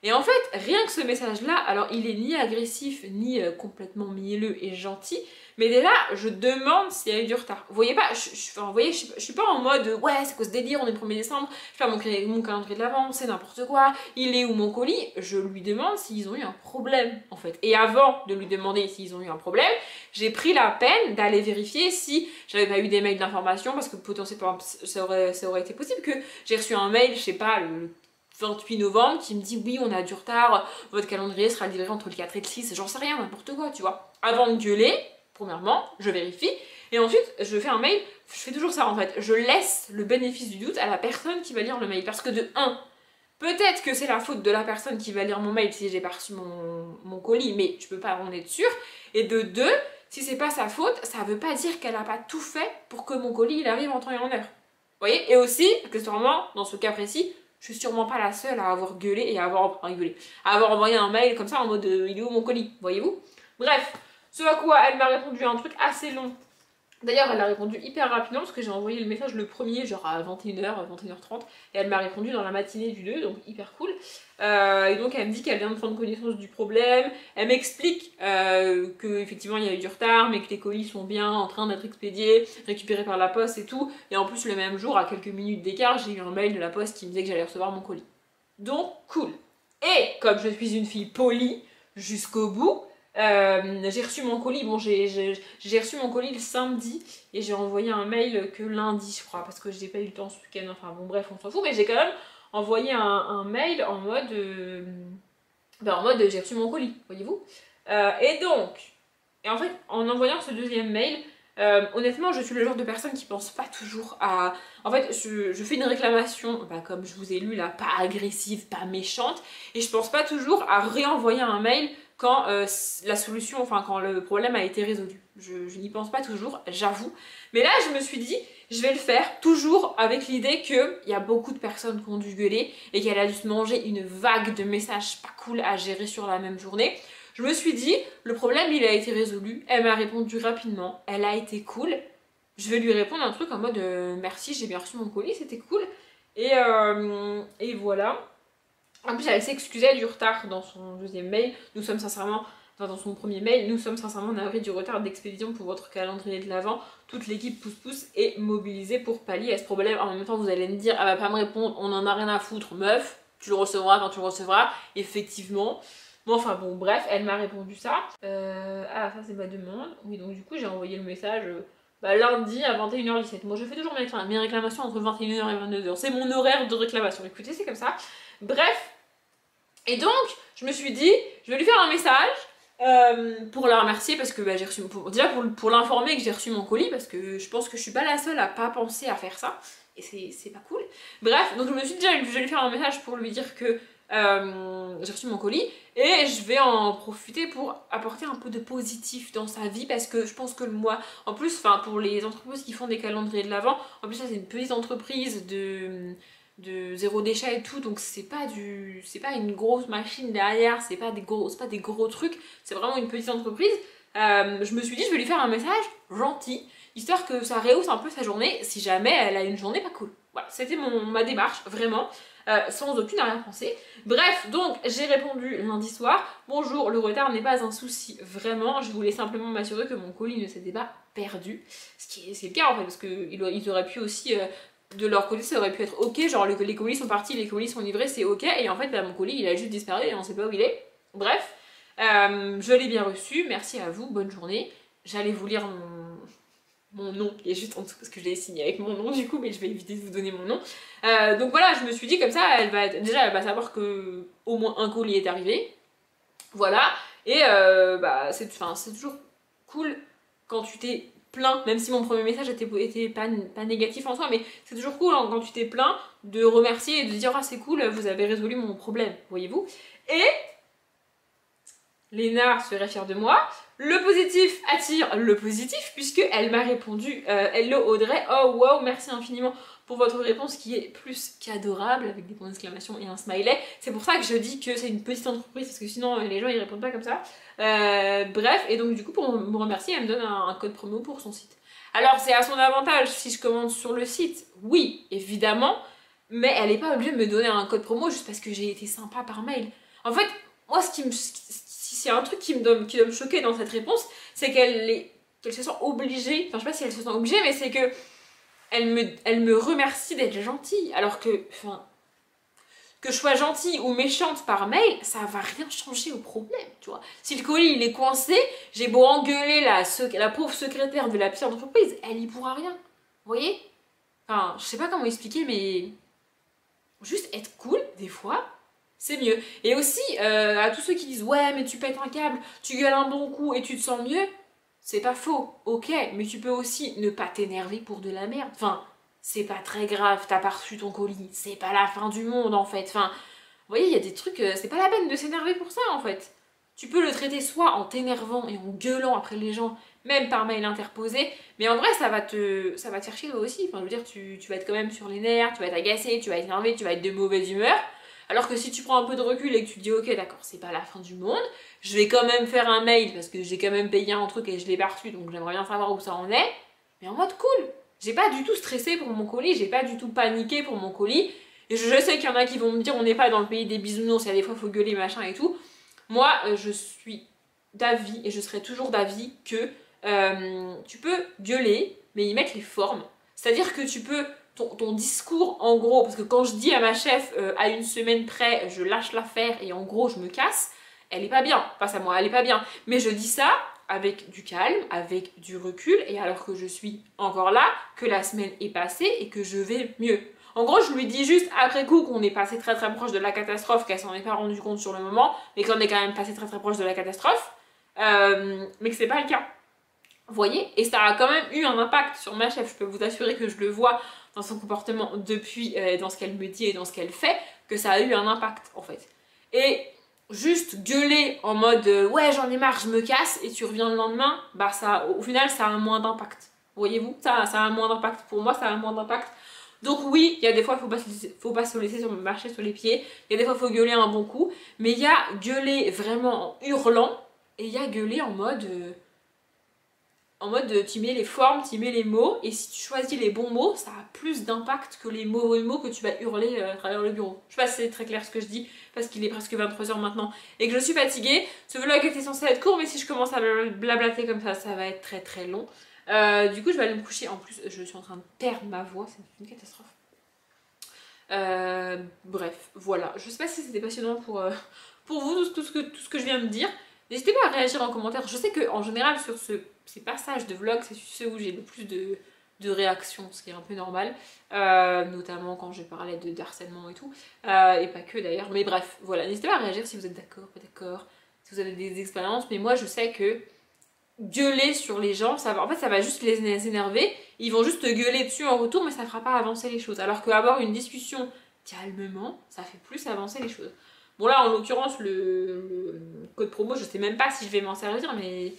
Et en fait, rien que ce message-là, alors il est ni agressif, ni complètement mielleux et gentil, Mais déjà, je demande s'il y a eu du retard. Vous voyez pas, je suis pas en mode ouais, c'est quoi ce délire, on est le 1er décembre, je fais mon calendrier de l'avant, c'est n'importe quoi, il est où mon colis? Je lui demande s'ils ont eu un problème en fait. Et avant de lui demander s'ils ont eu un problème, j'ai pris la peine d'aller vérifier si j'avais pas eu des mails d'information parce que potentiellement ça aurait été possible que j'ai reçu un mail, je sais pas, le 28 novembre qui me dit oui, on a du retard, votre calendrier sera livré entre le 4 et le 6, j'en sais rien, n'importe quoi, tu vois. Avant de gueuler, premièrement, je vérifie, et ensuite, je fais un mail, je fais toujours ça en fait, je laisse le bénéfice du doute à la personne qui va lire le mail, parce que de 1, peut-être que c'est la faute de la personne qui va lire mon mail si j'ai pas reçu mon colis, mais je peux pas en être sûre, et de 2, si c'est pas sa faute, ça veut pas dire qu'elle a pas tout fait pour que mon colis il arrive en temps et en heure. Vous voyez? Et aussi, accessoirement, dans ce cas précis, je suis sûrement pas la seule à avoir gueulé et à avoir envoyé un mail comme ça en mode il est où mon colis, voyez-vous? Bref, ce à quoi elle m'a répondu un truc assez long. D'ailleurs, elle a répondu hyper rapidement parce que j'ai envoyé le message le premier, genre à 21h, 21h30, et elle m'a répondu dans la matinée du 2, donc hyper cool. Et donc elle me dit qu'elle vient de prendre connaissance du problème, elle m'explique qu'effectivement il y a eu du retard, mais que les colis sont bien en train d'être expédiés, récupérés par la poste et tout. Et en plus, le même jour, à quelques minutes d'écart, j'ai eu un mail de la poste qui me disait que j'allais recevoir mon colis. Donc, cool. Et comme je suis une fille polie jusqu'au bout, j'ai reçu mon colis, bon j'ai reçu mon colis le samedi et j'ai envoyé un mail que lundi je crois parce que j'ai pas eu le temps ce week-end, enfin bon bref on s'en fout, mais j'ai quand même envoyé un mail en mode j'ai reçu mon colis, voyez-vous. Et en fait en envoyant ce deuxième mail, honnêtement je suis le genre de personne qui pense pas toujours à... En fait je fais une réclamation, comme je vous ai lu là, pas agressive, pas méchante, et je pense pas toujours à réenvoyer un mail quand la solution, enfin quand le problème a été résolu. Je n'y pense pas toujours, j'avoue. Mais là, je me suis dit, je vais le faire toujours avec l'idée qu'il y a beaucoup de personnes qui ont dû gueuler et qu'elle a dû se manger une vague de messages pas cool à gérer sur la même journée. Je me suis dit, le problème il a été résolu, elle m'a répondu rapidement, elle a été cool. Je vais lui répondre un truc en mode merci, j'ai bien reçu mon colis, c'était cool. Et voilà. En plus, elle s'excusait du retard dans son deuxième mail. Nous sommes sincèrement, enfin dans son premier mail, nous sommes sincèrement navrés du retard d'expédition pour votre calendrier de l'avant. Toute l'équipe pousse-pousse est mobilisée pour pallier à ce problème. En même temps, vous allez me dire, elle va pas me répondre, on en a rien à foutre, meuf. Tu le recevras quand tu le recevras. Effectivement. Bon, enfin bon, bref, elle m'a répondu ça. Ah, ça c'est ma demande. Oui, donc du coup, j'ai envoyé le message... lundi à 21h17. Moi je fais toujours mes réclamations entre 21h et 22h. C'est mon horaire de réclamation. Écoutez, c'est comme ça. Bref. Et donc, je me suis dit, je vais lui faire un message pour la remercier parce que j'ai reçu... Déjà pour l'informer que j'ai reçu mon colis parce que je pense que je suis pas la seule à pas penser à faire ça. Et c'est pas cool. Bref, donc je me suis dit, je vais lui faire un message pour lui dire que j'ai reçu mon colis et je vais en profiter pour apporter un peu de positif dans sa vie parce que je pense que moi, en plus, enfin pour les entreprises qui font des calendriers de l'avant, en plus ça c'est une petite entreprise de zéro déchet et tout, donc c'est pas une grosse machine derrière, c'est pas des gros trucs, c'est vraiment une petite entreprise. Je me suis dit je vais lui faire un message gentil histoire que ça rehausse un peu sa journée si jamais elle a une journée pas cool. Voilà, c'était ma démarche, vraiment. Sans aucune arrière-pensée. Bref, donc j'ai répondu lundi soir. Bonjour, le retard n'est pas un souci, vraiment. Je voulais simplement m'assurer que mon colis ne s'était pas perdu. C'est le cas en fait, parce qu'ils auraient pu aussi, de leur côté, ça aurait pu être ok, genre les colis sont partis, les colis sont livrés, c'est ok. Et en fait, mon colis il a juste disparu et on sait pas où il est. Bref, je l'ai bien reçu, merci à vous, bonne journée. J'allais vous lire mon nom qui est juste en dessous parce que je l'ai signé avec mon nom du coup, mais je vais éviter de vous donner mon nom. Donc voilà, je me suis dit comme ça, elle va savoir que au moins un colis est arrivé. Voilà, et c'est toujours cool quand tu t'es plaint, même si mon premier message était pas négatif en soi, mais c'est toujours cool quand tu t'es plaint de remercier et de dire ah c'est cool, vous avez résolu mon problème, voyez-vous. Et Léna serait fière de moi. Le positif attire le positif puisqu'elle m'a répondu hello Audrey, oh wow, merci infiniment pour votre réponse qui est plus qu'adorable avec des points d'exclamation et un smiley. C'est pour ça que je dis que c'est une petite entreprise parce que sinon les gens ils répondent pas comme ça. Bref, et donc du coup pour me remercier, elle me donne un code promo pour son site. Alors c'est à son avantage si je commande sur le site, oui évidemment, mais elle n'est pas obligée de me donner un code promo juste parce que j'ai été sympa par mail. En fait, moi c'est un truc qui doit me choquer dans cette réponse, c'est qu'elle est qu'elle se sent obligée, enfin je sais pas si elle se sent obligée, mais c'est que elle me remercie d'être gentille, alors que, enfin, que je sois gentille ou méchante par mail, ça va rien changer au problème, tu vois. Si le colis il est coincé, j'ai beau engueuler la pauvre secrétaire de la pire entreprise, elle y pourra rien, vous voyez? Enfin, je sais pas comment expliquer, mais juste être cool, des fois, c'est mieux. Et aussi, à tous ceux qui disent « Ouais, mais tu pètes un câble, tu gueules un bon coup et tu te sens mieux », c'est pas faux, ok, mais tu peux aussi ne pas t'énerver pour de la merde. Enfin, c'est pas très grave, t'as pas reçu ton colis, c'est pas la fin du monde en fait. Enfin, vous voyez, il y a des trucs, c'est pas la peine de s'énerver pour ça en fait. Tu peux le traiter soit en t'énervant et en gueulant après les gens, même par mail interposé, mais en vrai ça va te faire chier toi aussi. Enfin, je veux dire, tu vas être quand même sur les nerfs, tu vas être agacé, tu vas être énervé, tu vas être de mauvaise humeur. Alors que si tu prends un peu de recul et que tu te dis ok d'accord, c'est pas la fin du monde, je vais quand même faire un mail parce que j'ai quand même payé un truc et je l'ai pas reçu, donc j'aimerais bien savoir où ça en est, mais en mode cool. J'ai pas du tout stressé pour mon colis, j'ai pas du tout paniqué pour mon colis. Et je sais qu'il y en a qui vont me dire on n'est pas dans le pays des bisounours, il y a des fois il faut gueuler machin et tout. Moi je suis d'avis et je serai toujours d'avis que tu peux gueuler mais y mettre les formes. C'est-à-dire que tu peux ton discours en gros, parce que quand je dis à ma chef à une semaine près je lâche l'affaire et en gros je me casse, elle est pas bien, face à moi, elle est pas bien. Mais je dis ça avec du calme, avec du recul, et alors que je suis encore là, que la semaine est passée et que je vais mieux. En gros, je lui dis juste après coup qu'on est passé très très proche de la catastrophe, qu'elle s'en est pas rendu compte sur le moment, mais qu'on est quand même passé très très proche de la catastrophe, mais que c'est pas le cas. Vous voyez? Et ça a quand même eu un impact sur ma chef, je peux vous assurer que je le vois dans son comportement depuis, dans ce qu'elle me dit et dans ce qu'elle fait, que ça a eu un impact en fait. Et juste gueuler en mode ouais j'en ai marre, je me casse et tu reviens le lendemain, bah ça, au final ça a moins d'impact. Voyez-vous, ça a moins d'impact. Pour moi ça a moins d'impact. Donc oui, il y a des fois faut pas se laisser marcher sur les pieds, il y a des fois il faut gueuler un bon coup, mais il y a gueuler vraiment en hurlant et il y a gueuler en mode tu mets les formes, tu mets les mots, et si tu choisis les bons mots, ça a plus d'impact que les mauvais mots que tu vas hurler à travers le bureau. Je sais pas si c'est très clair ce que je dis, parce qu'il est presque 23h maintenant, et que je suis fatiguée. Ce vlog était censé être court, mais si je commence à blablater comme ça va être très très long. Du coup, je vais aller me coucher. En plus, je suis en train de perdre ma voix, c'est une catastrophe. Bref, voilà. Je sais pas si c'était passionnant pour vous, tout ce que je viens de dire. N'hésitez pas à réagir en commentaire. Je sais qu'en général, sur ces passages de vlog, c'est ceux où j'ai le plus de réactions, ce qui est un peu normal. Notamment quand je parlais de harcèlement et tout. Et pas que d'ailleurs. Mais bref, voilà. N'hésitez pas à réagir si vous êtes d'accord, pas d'accord. Si vous avez des expériences. Mais moi, je sais que gueuler sur les gens, en fait, ça va juste les énerver. Ils vont juste te gueuler dessus en retour, mais ça ne fera pas avancer les choses. Alors qu'avoir une discussion calmement, ça fait plus avancer les choses. Bon là, en l'occurrence, le code promo, je sais même pas si je vais m'en servir, mais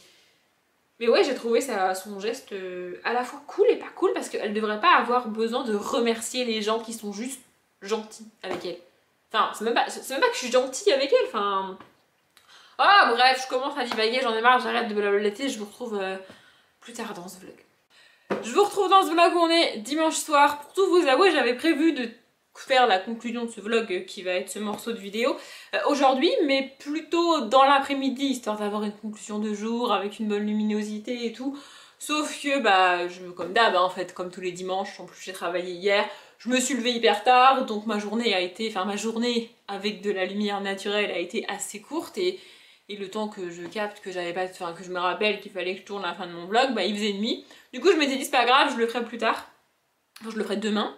ouais, j'ai trouvé son geste à la fois cool et pas cool, parce qu'elle devrait pas avoir besoin de remercier les gens qui sont juste gentils avec elle. Enfin, c'est même pas que je suis gentille avec elle, enfin... Ah bref, je commence à divaguer, j'en ai marre, j'arrête de blablater, je vous retrouve plus tard dans ce vlog. Je vous retrouve dans ce vlog où on est dimanche soir. Pour tout vous avouer, j'avais prévu de faire la conclusion de ce vlog qui va être ce morceau de vidéo aujourd'hui, mais plutôt dans l'après-midi, histoire d'avoir une conclusion de jour avec une bonne luminosité et tout. Sauf que, bah, comme d'hab, hein, en fait, comme tous les dimanches, en plus j'ai travaillé hier, je me suis levée hyper tard, donc ma journée avec de la lumière naturelle a été assez courte et le temps que je capte que que je me rappelle qu'il fallait que je tourne la fin de mon vlog, bah il faisait nuit. Du coup je m'étais dit c'est pas grave, je le ferai plus tard. Enfin je le ferai demain.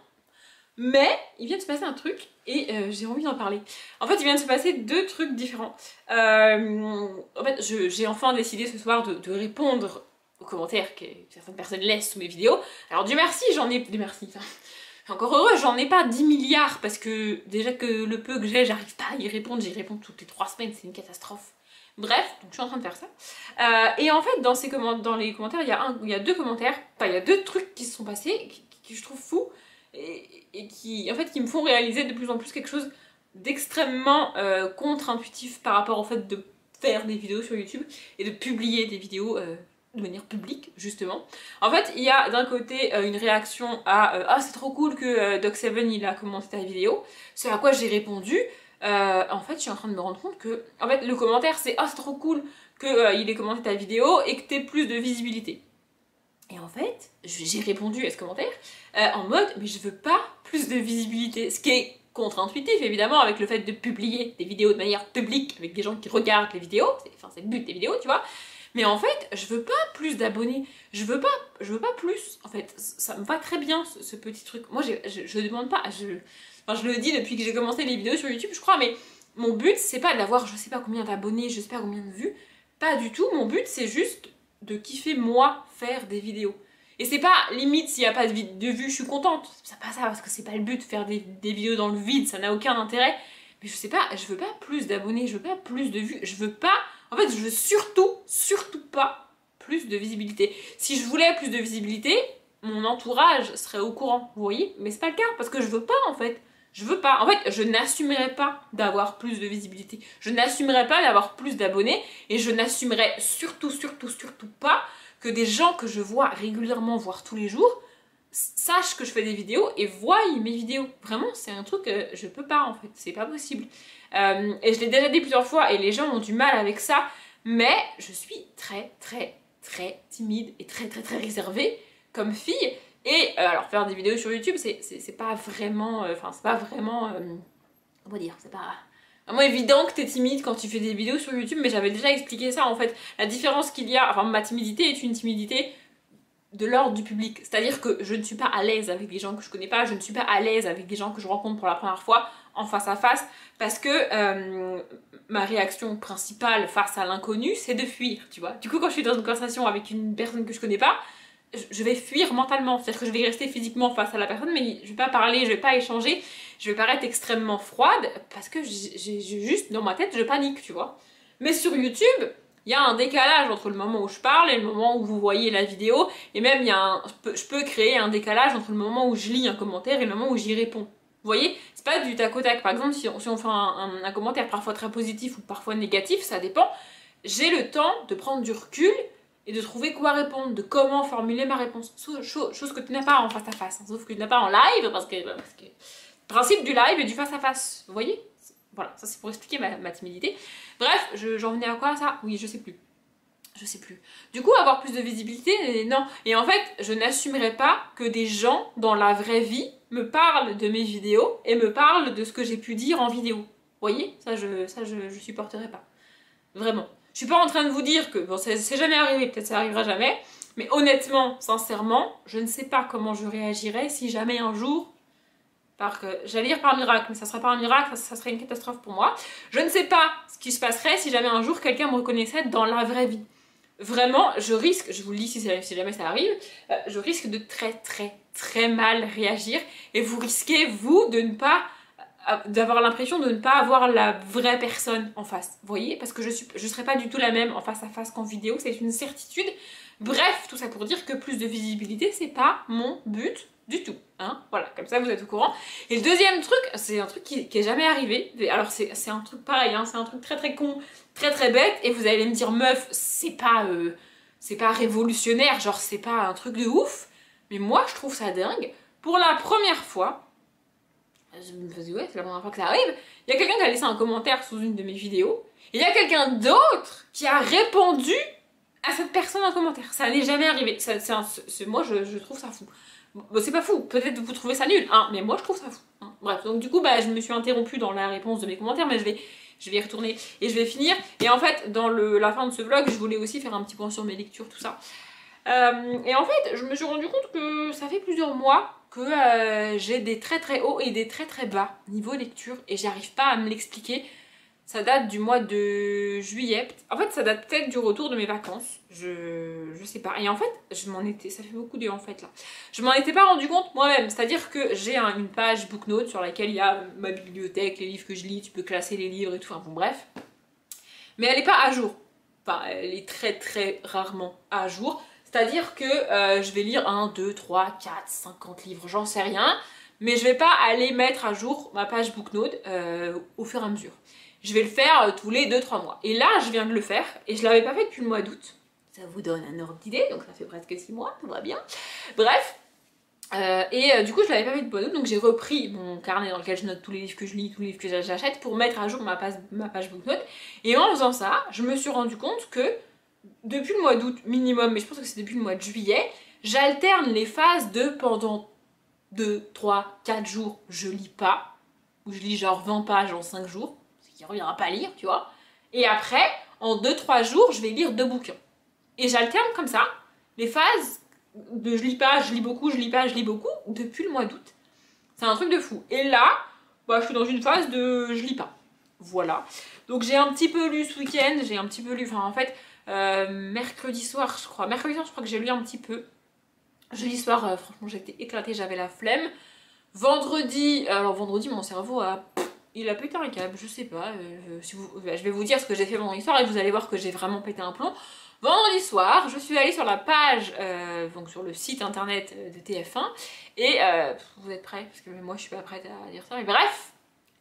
Mais il vient de se passer un truc et j'ai envie d'en parler. En fait il vient de se passer deux trucs différents. En fait j'ai enfin décidé ce soir de répondre aux commentaires que certaines personnes laissent sous mes vidéos. Alors Dieu merci, encore heureux, j'en ai pas 10 milliards parce que déjà que le peu que j'ai, j'arrive pas à y répondre, j'y réponds toutes les 3 semaines, c'est une catastrophe. Bref, donc je suis en train de faire ça. Et en fait, dans les commentaires, il y a deux commentaires, enfin il y a deux trucs qui se sont passés, qui je trouve fous, et qui me font réaliser de plus en plus quelque chose d'extrêmement contre-intuitif par rapport au fait de faire des vidéos sur YouTube et de publier des vidéos de manière publique, justement. En fait, il y a d'un côté une réaction à ah c'est trop cool que Doc7 il a commenté ta vidéo, ce à quoi j'ai répondu. En fait, je suis en train de me rendre compte que, en fait, le commentaire c'est ah c'est trop cool que il ait commenté ta vidéo et que t'aies plus de visibilité. Et en fait, j'ai répondu à ce commentaire en mode mais je veux pas plus de visibilité. Ce qui est contre-intuitif évidemment avec le fait de publier des vidéos de manière publique avec des gens qui regardent les vidéos, c'est le but des vidéos, tu vois. Mais en fait, je veux pas plus d'abonnés, je veux pas plus. En fait, ça me va très bien ce petit truc. Moi, je demande pas, enfin, je le dis depuis que j'ai commencé les vidéos sur YouTube, je crois, mais mon but c'est pas d'avoir je sais pas combien d'abonnés, je sais pas combien de vues, pas du tout. Mon but c'est juste de kiffer moi faire des vidéos. Et c'est pas limite s'il n'y a pas de vues, je suis contente. C'est pas ça parce que c'est pas le but de faire des vidéos dans le vide, ça n'a aucun intérêt. Mais je sais pas, je veux pas plus d'abonnés, je veux pas plus de vues, je veux pas. En fait, je veux surtout pas plus de visibilité. Si je voulais plus de visibilité, mon entourage serait au courant, vous voyez. Mais c'est pas le cas parce que je veux pas en fait. Je veux pas. En fait, je n'assumerais pas d'avoir plus de visibilité. Je n'assumerais pas d'avoir plus d'abonnés. Et je n'assumerais surtout pas que des gens que je vois régulièrement, voire tous les jours, sachent que je fais des vidéos et voient mes vidéos. Vraiment, c'est un truc que je peux pas en fait. C'est pas possible. Et je l'ai déjà dit plusieurs fois et les gens ont du mal avec ça. Mais je suis très timide et très réservée comme fille. Et alors faire des vidéos sur YouTube, c'est pas vraiment, enfin c'est pas vraiment, comment dire, c'est pas vraiment évident que t'es timide quand tu fais des vidéos sur YouTube, mais j'avais déjà expliqué ça en fait. La différence qu'il y a, enfin ma timidité est une timidité de l'ordre du public, c'est-à-dire que je ne suis pas à l'aise avec des gens que je connais pas, je ne suis pas à l'aise avec des gens que je rencontre pour la première fois en face à face, parce que ma réaction principale face à l'inconnu, c'est de fuir, tu vois. Du coup quand je suis dans une conversation avec une personne que je connais pas, je vais fuir mentalement, c'est-à-dire que je vais rester physiquement face à la personne, mais je vais pas parler, je vais pas échanger, je vais paraître extrêmement froide, parce que j'ai juste, dans ma tête, je panique, tu vois. Mais sur YouTube, il y a un décalage entre le moment où je parle et le moment où vous voyez la vidéo, et même je peux créer un décalage entre le moment où je lis un commentaire et le moment où j'y réponds. Vous voyez, c'est pas du tac au tac. Par exemple, si on fait un commentaire parfois très positif ou parfois négatif, ça dépend, j'ai le temps de prendre du recul et de trouver quoi répondre, de comment formuler ma réponse. Chose que tu n'as pas en face à face, hein, sauf que tu n'as pas en live, parce que principe du live et du face à face, vous voyez. Voilà, ça c'est pour expliquer ma timidité. Bref, j'en venais à quoi ça? Oui, je sais plus. Je sais plus. Du coup, avoir plus de visibilité, non. Et en fait, je n'assumerais pas que des gens, dans la vraie vie, me parlent de mes vidéos et me parlent de ce que j'ai pu dire en vidéo. Vous voyez? Ça, je supporterais pas. Vraiment. Je suis pas en train de vous dire que, bon, c'est jamais arrivé, peut-être ça arrivera jamais, mais honnêtement, sincèrement, je ne sais pas comment je réagirais si jamais un jour, j'allais dire par miracle, mais ça serait pas un miracle, ça serait une catastrophe pour moi. Je ne sais pas ce qui se passerait si jamais un jour quelqu'un me reconnaissait dans la vraie vie. Vraiment, je risque, je vous le dis si jamais ça arrive, je risque de très mal réagir et vous risquez, vous, de ne pas d'avoir l'impression de ne pas avoir la vraie personne en face, vous voyez, parce que je serai pas du tout la même en face à face qu'en vidéo, c'est une certitude. Bref, tout ça pour dire que plus de visibilité, c'est pas mon but du tout, hein, voilà, comme ça vous êtes au courant. Et le deuxième truc, c'est un truc qui est jamais arrivé, alors c'est un truc pareil, hein, c'est un truc très con, très bête, et vous allez me dire, meuf, c'est pas révolutionnaire, genre c'est pas un truc de ouf, mais moi je trouve ça dingue. Pour la première fois, je me faisais, ouais, c'est la première fois que ça arrive. Il y a quelqu'un qui a laissé un commentaire sous une de mes vidéos. Et il y a quelqu'un d'autre qui a répondu à cette personne en commentaire. Ça n'est jamais arrivé. Moi, je trouve ça fou. Bon, c'est pas fou. Peut-être vous trouvez ça nul, hein, mais moi, je trouve ça fou. Hein. Bref, donc du coup, bah, je me suis interrompue dans la réponse de mes commentaires, mais je vais y retourner et je vais finir. Et en fait, dans la fin de ce vlog, je voulais aussi faire un petit point sur mes lectures, tout ça. Et en fait, je me suis rendu compte que ça fait plusieurs mois que j'ai des très hauts et des très bas niveau lecture et j'arrive pas à me l'expliquer. Ça date du mois de juillet. En fait, ça date peut-être du retour de mes vacances. Je sais pas. Et en fait, ça fait beaucoup de en fait là. Je m'en étais pas rendu compte moi-même. C'est-à-dire que j'ai une page Booknote sur laquelle il y a ma bibliothèque, les livres que je lis, tu peux classer les livres et tout. Enfin bon, bref. Mais elle est pas à jour. Enfin, elle est très rarement à jour. C'est-à-dire que je vais lire 1, 2, 3, 4, 50 livres, j'en sais rien. Mais je vais pas aller mettre à jour ma page Booknote au fur et à mesure. Je vais le faire tous les 2-3 mois. Et là, je viens de le faire. Et je l'avais pas fait depuis le mois d'août. Ça vous donne un ordre d'idée. Donc ça fait presque 6 mois, tout va bien. Bref. Du coup, je l'avais pas fait depuis le mois d'août. Donc j'ai repris mon carnet dans lequel je note tous les livres que je lis, tous les livres que j'achète pour mettre à jour ma page Booknote. Et en faisant ça, je me suis rendu compte que depuis le mois d'août minimum, mais je pense que c'est depuis le mois de juillet, J'alterne les phases de pendant 2, 3, 4 jours, je lis pas, ou je lis genre 20 pages en 5 jours, ce qui revient à pas lire, tu vois. Et après, en 2-3 jours, je vais lire 2 bouquins. Et j'alterne comme ça les phases de je lis pas, je lis beaucoup, je lis pas, je lis beaucoup, depuis le mois d'août. C'est un truc de fou. Et là, bah, je suis dans une phase de je lis pas. Voilà. Donc j'ai un petit peu lu ce week-end, j'ai un petit peu lu, enfin en fait, mercredi soir, je crois. Mercredi soir, je crois que j'ai lu un petit peu. Jeudi soir, franchement, j'étais éclatée, j'avais la flemme. Vendredi, alors vendredi, mon cerveau il a pété un câble, je sais pas. Je vais vous dire ce que j'ai fait vendredi soir et vous allez voir que j'ai vraiment pété un plomb. Vendredi soir, je suis allée sur la page, donc sur le site internet de TF1, et vous êtes prêts? Parce que moi je suis pas prête à dire ça, mais bref.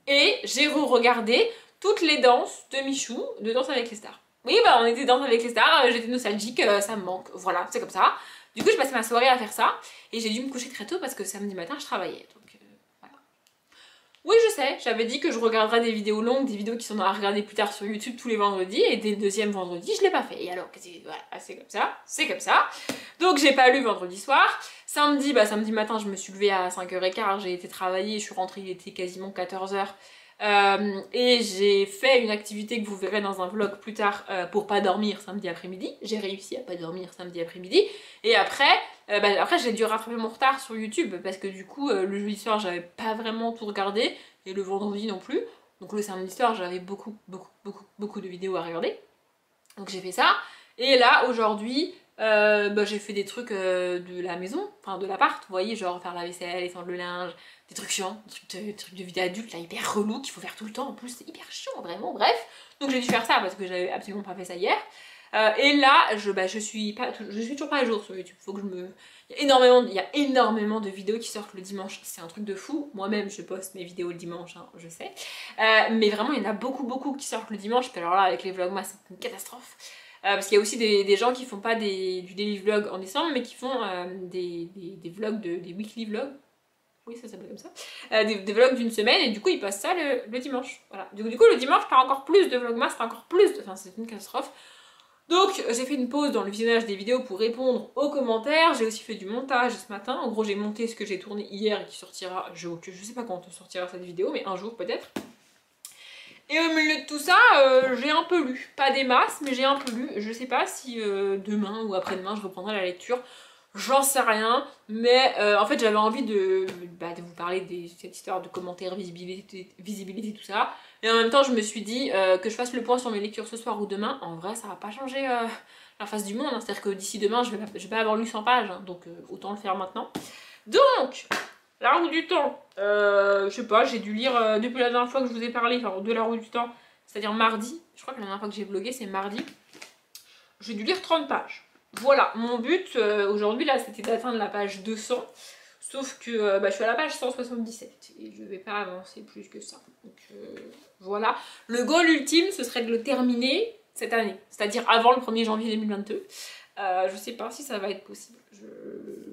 Et j'ai re-regardé toutes les danses de Michou, de Danse avec les stars. Oui, bah on était Danse avec les stars, j'étais nostalgique, ça me manque, voilà, c'est comme ça. Du coup, je passais ma soirée à faire ça, et j'ai dû me coucher très tôt parce que samedi matin, je travaillais, donc voilà. Oui, je sais, j'avais dit que je regarderais des vidéos longues, des vidéos qui sont à regarder plus tard sur YouTube tous les vendredis, et dès le deuxième vendredi, je l'ai pas fait. Et alors, voilà, c'est comme ça, c'est comme ça. Donc j'ai pas lu vendredi soir. Samedi, bah samedi matin, je me suis levée à 5h15, j'ai été travailler, je suis rentrée, il était quasiment 14h. Et j'ai fait une activité que vous verrez dans un vlog plus tard pour pas dormir samedi après-midi. J'ai réussi à pas dormir samedi après-midi. Et après, après j'ai dû rattraper mon retard sur YouTube parce que du coup le jeudi soir j'avais pas vraiment tout regardé et le vendredi non plus. Donc le samedi soir j'avais beaucoup de vidéos à regarder. Donc j'ai fait ça. Et là aujourd'hui j'ai fait des trucs de la maison, enfin de l'appart, vous voyez, genre faire la vaisselle, étendre le linge, des trucs chiants, des trucs de vie d'adulte là hyper relou qu'il faut faire tout le temps, en plus c'est hyper chiant vraiment, bref. Donc j'ai dû faire ça parce que j'avais absolument pas fait ça hier. Et là je suis toujours pas à jour sur YouTube, faut que je me... Il y a énormément de vidéos qui sortent le dimanche, c'est un truc de fou. Moi-même je poste mes vidéos le dimanche, hein, je sais. Mais vraiment il y en a beaucoup qui sortent le dimanche, puis alors là avec les vlogmas c'est une catastrophe. Parce qu'il y a aussi des gens qui font pas du daily vlog en décembre, mais qui font des vlogs, des weekly vlogs. Oui, ça s'appelle comme ça. Des vlogs d'une semaine, et du coup, ils passent ça le dimanche. Voilà. Du coup, le dimanche, t'as encore plus de vlogmas, t'as encore plus de... Enfin, c'est une catastrophe. Donc, j'ai fait une pause dans le visionnage des vidéos pour répondre aux commentaires. J'ai aussi fait du montage ce matin. En gros, j'ai monté ce que j'ai tourné hier et qui sortira... Je sais pas quand sortira cette vidéo, mais un jour peut-être. Et au milieu de tout ça, j'ai un peu lu. Pas des masses, mais j'ai un peu lu. Je sais pas si demain ou après-demain je reprendrai la lecture. J'en sais rien. Mais en fait, j'avais envie de vous parler de cette histoire de commentaires, visibilité, tout ça. Et en même temps, je me suis dit que je fasse le point sur mes lectures ce soir ou demain. En vrai, ça va pas changer la face du monde. Hein. C'est-à-dire que d'ici demain, je vais pas avoir lu 100 pages. Hein, donc autant le faire maintenant. Donc... La roue du temps, je sais pas, j'ai dû lire depuis la dernière fois que je vous ai parlé, enfin de la roue du temps, c'est-à-dire mardi, je crois que la dernière fois que j'ai vlogué c'est mardi, j'ai dû lire 30 pages. Voilà, mon but aujourd'hui là c'était d'atteindre la page 200, sauf que je suis à la page 177 et je vais pas avancer plus que ça. Donc voilà, le goal ultime ce serait de le terminer cette année, c'est-à-dire avant le 1er janvier 2022. Je sais pas si ça va être possible,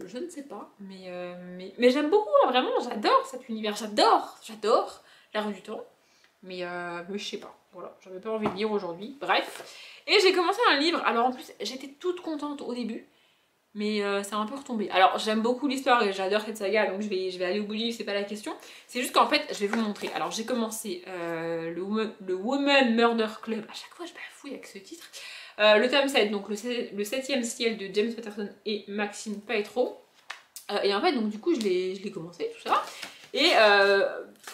je ne sais pas, mais j'aime beaucoup, hein, vraiment, j'adore cet univers, j'adore la rue du temps, mais je sais pas, voilà, j'avais pas envie de lire aujourd'hui, bref. Et j'ai commencé un livre, alors en plus j'étais toute contente au début, mais ça a un peu retombé. Alors j'aime beaucoup l'histoire et j'adore cette saga, donc je vais aller au bout du livre, c'est pas la question, c'est juste qu'en fait, je vais vous montrer. Alors j'ai commencé le Woman Murder Club, à chaque fois je bafouille avec ce titre. Le tome 7, donc le 7e ciel de James Patterson et Maxine Paetro. Et en fait, donc du coup, je l'ai commencé, tout ça. Et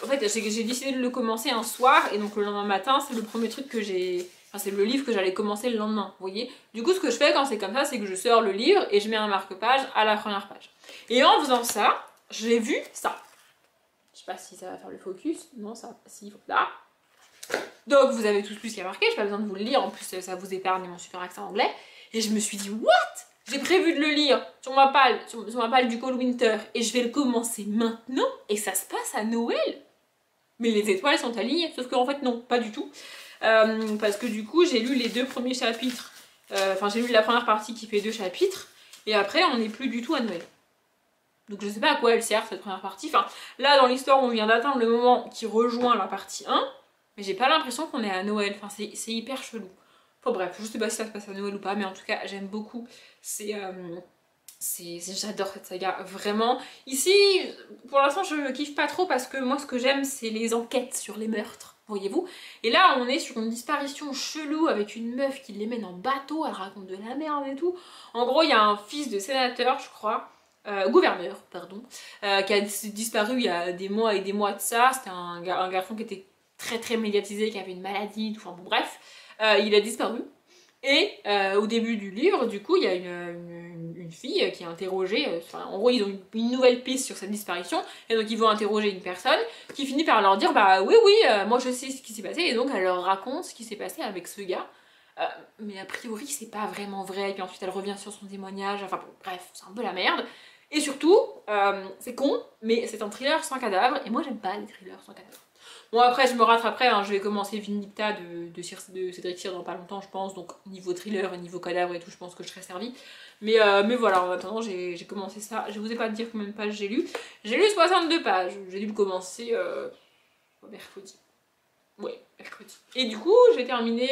en fait, j'ai décidé de le commencer un soir, et donc le lendemain matin, c'est le premier truc que j'ai... Enfin, c'est le livre que j'allais commencer le lendemain, vous voyez. Du coup, ce que je fais quand c'est comme ça, c'est que je sors le livre et je mets un marque-page à la première page. Et en faisant ça, j'ai vu ça. Je sais pas si ça va faire le focus. Non, ça... Si, là. Donc vous avez tous plus qui a marqué, j'ai pas besoin de vous le lire, en plus ça vous épargne mon super accent anglais. Et je me suis dit, what? J'ai prévu de le lire sur ma palle du Cold Winter et je vais le commencer maintenant et ça se passe à Noël. Mais les étoiles sont alignées, sauf qu'en fait non, pas du tout. Parce que du coup j'ai lu les 2 premiers chapitres, enfin j'ai lu la première partie qui fait 2 chapitres et après on n'est plus du tout à Noël. Donc je sais pas à quoi elle sert cette première partie, enfin là dans l'histoire on vient d'atteindre le moment qui rejoint la partie 1. Mais j'ai pas l'impression qu'on est à Noël, enfin c'est hyper chelou. Enfin bref, je sais pas si ça se passe à Noël ou pas, mais en tout cas j'aime beaucoup ces J'adore cette saga, vraiment. Ici, pour l'instant, je kiffe pas trop parce que moi, ce que j'aime, c'est les enquêtes sur les meurtres, voyez-vous. Et là, on est sur une disparition chelou avec une meuf qui les mène en bateau, elle raconte de la merde et tout. En gros, il y a un fils de sénateur, je crois, gouverneur, pardon, qui a disparu il y a des mois et des mois de ça. C'était un garçon qui était très médiatisé, qui avait une maladie, tout, enfin bon, bref. Il a disparu. Et au début du livre, du coup, il y a une fille qui est interrogée, en gros, ils ont une nouvelle piste sur cette disparition, et donc ils vont interroger une personne qui finit par leur dire, bah oui, moi je sais ce qui s'est passé, et donc elle leur raconte ce qui s'est passé avec ce gars. Mais a priori, c'est pas vraiment vrai, et puis ensuite elle revient sur son témoignage, enfin bon, bref, c'est un peu la merde. Et surtout, c'est con, mais c'est un thriller sans cadavre, et moi j'aime pas les thrillers sans cadavre. Bon après je me rattraperai, hein, je vais commencer Vindicta de Cédric Cyr dans pas longtemps je pense, donc niveau thriller et niveau cadavre et tout je pense que je serai servie. Mais voilà, en attendant j'ai commencé ça, je vous ai pas dire combien de pages j'ai lu. J'ai lu 62 pages, j'ai dû le commencer mercredi. Ouais, mercredi. Et du coup j'ai terminé,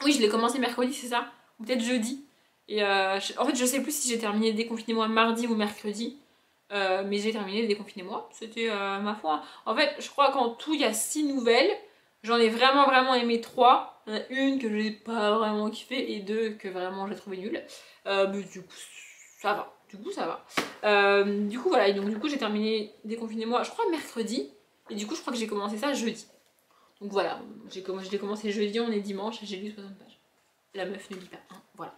oui je l'ai commencé mercredi c'est ça, ou peut-être jeudi. Et en fait je sais plus si j'ai terminé Déconfinez-moi mardi ou mercredi. Mais j'ai terminé Déconfinez-moi, c'était ma foi. En fait, je crois qu'en tout, il y a 6 nouvelles. J'en ai vraiment aimé 3. Il y en a une que j'ai pas vraiment kiffé et 2 que vraiment j'ai trouvé nulle. Mais du coup, ça va. Du coup, voilà. Et donc, du coup, j'ai terminé Déconfinez-moi, je crois, mercredi. Et du coup, je crois que j'ai commencé ça jeudi. Donc voilà, je l'ai commencé jeudi, on est dimanche et j'ai lu 60 pages. La meuf ne lit pas, hein, voilà,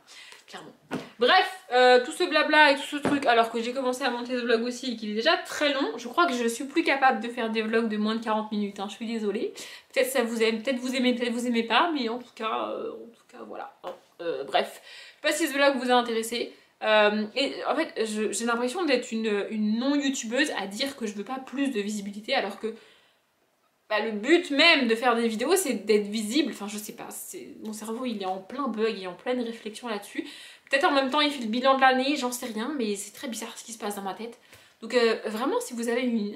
clairement. Bref, tout ce blabla et tout ce truc, alors que j'ai commencé à monter ce vlog aussi et qu'il est déjà très long, je crois que je suis plus capable de faire des vlogs de moins de 40 minutes, hein, je suis désolée. Peut-être ça vous aime, peut-être vous aimez, peut-être vous aimez pas, mais en tout cas voilà. Bref, je sais pas si ce vlog vous a intéressé. Et en fait, j'ai l'impression d'être une non-youtubeuse à dire que je veux pas plus de visibilité, alors que bah, le but même de faire des vidéos, c'est d'être visible. Enfin, je sais pas, mon cerveau il est en plein bug, il est en pleine réflexion là-dessus. Peut-être en même temps il fait le bilan de l'année, j'en sais rien, mais c'est très bizarre ce qui se passe dans ma tête. Donc vraiment, si vous avez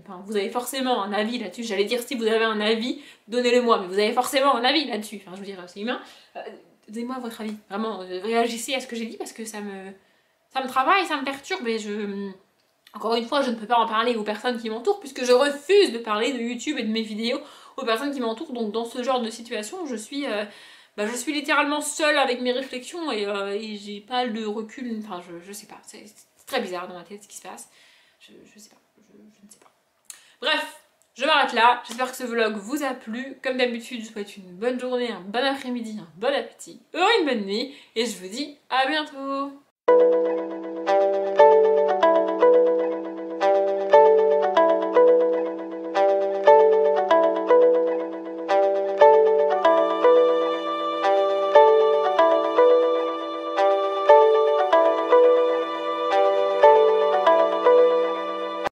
enfin, vous avez forcément un avis là-dessus, j'allais dire si vous avez un avis, donnez-le moi, mais vous avez forcément un avis là-dessus. Enfin, je veux dire, c'est humain. Donnez-moi votre avis, vraiment, réagissez à ce que j'ai dit parce que ça me travaille, ça me perturbe et encore une fois, je ne peux pas en parler aux personnes qui m'entourent puisque je refuse de parler de YouTube et de mes vidéos aux personnes qui m'entourent. Donc dans ce genre de situation, je suis littéralement seule avec mes réflexions et j'ai pas de recul. Enfin, je sais pas. C'est très bizarre dans ma tête ce qui se passe. Je sais pas. Je ne sais pas. Bref, je m'arrête là. J'espère que ce vlog vous a plu. Comme d'habitude, je vous souhaite une bonne journée, un bon après-midi, un bon appétit, une bonne nuit. Et je vous dis à bientôt.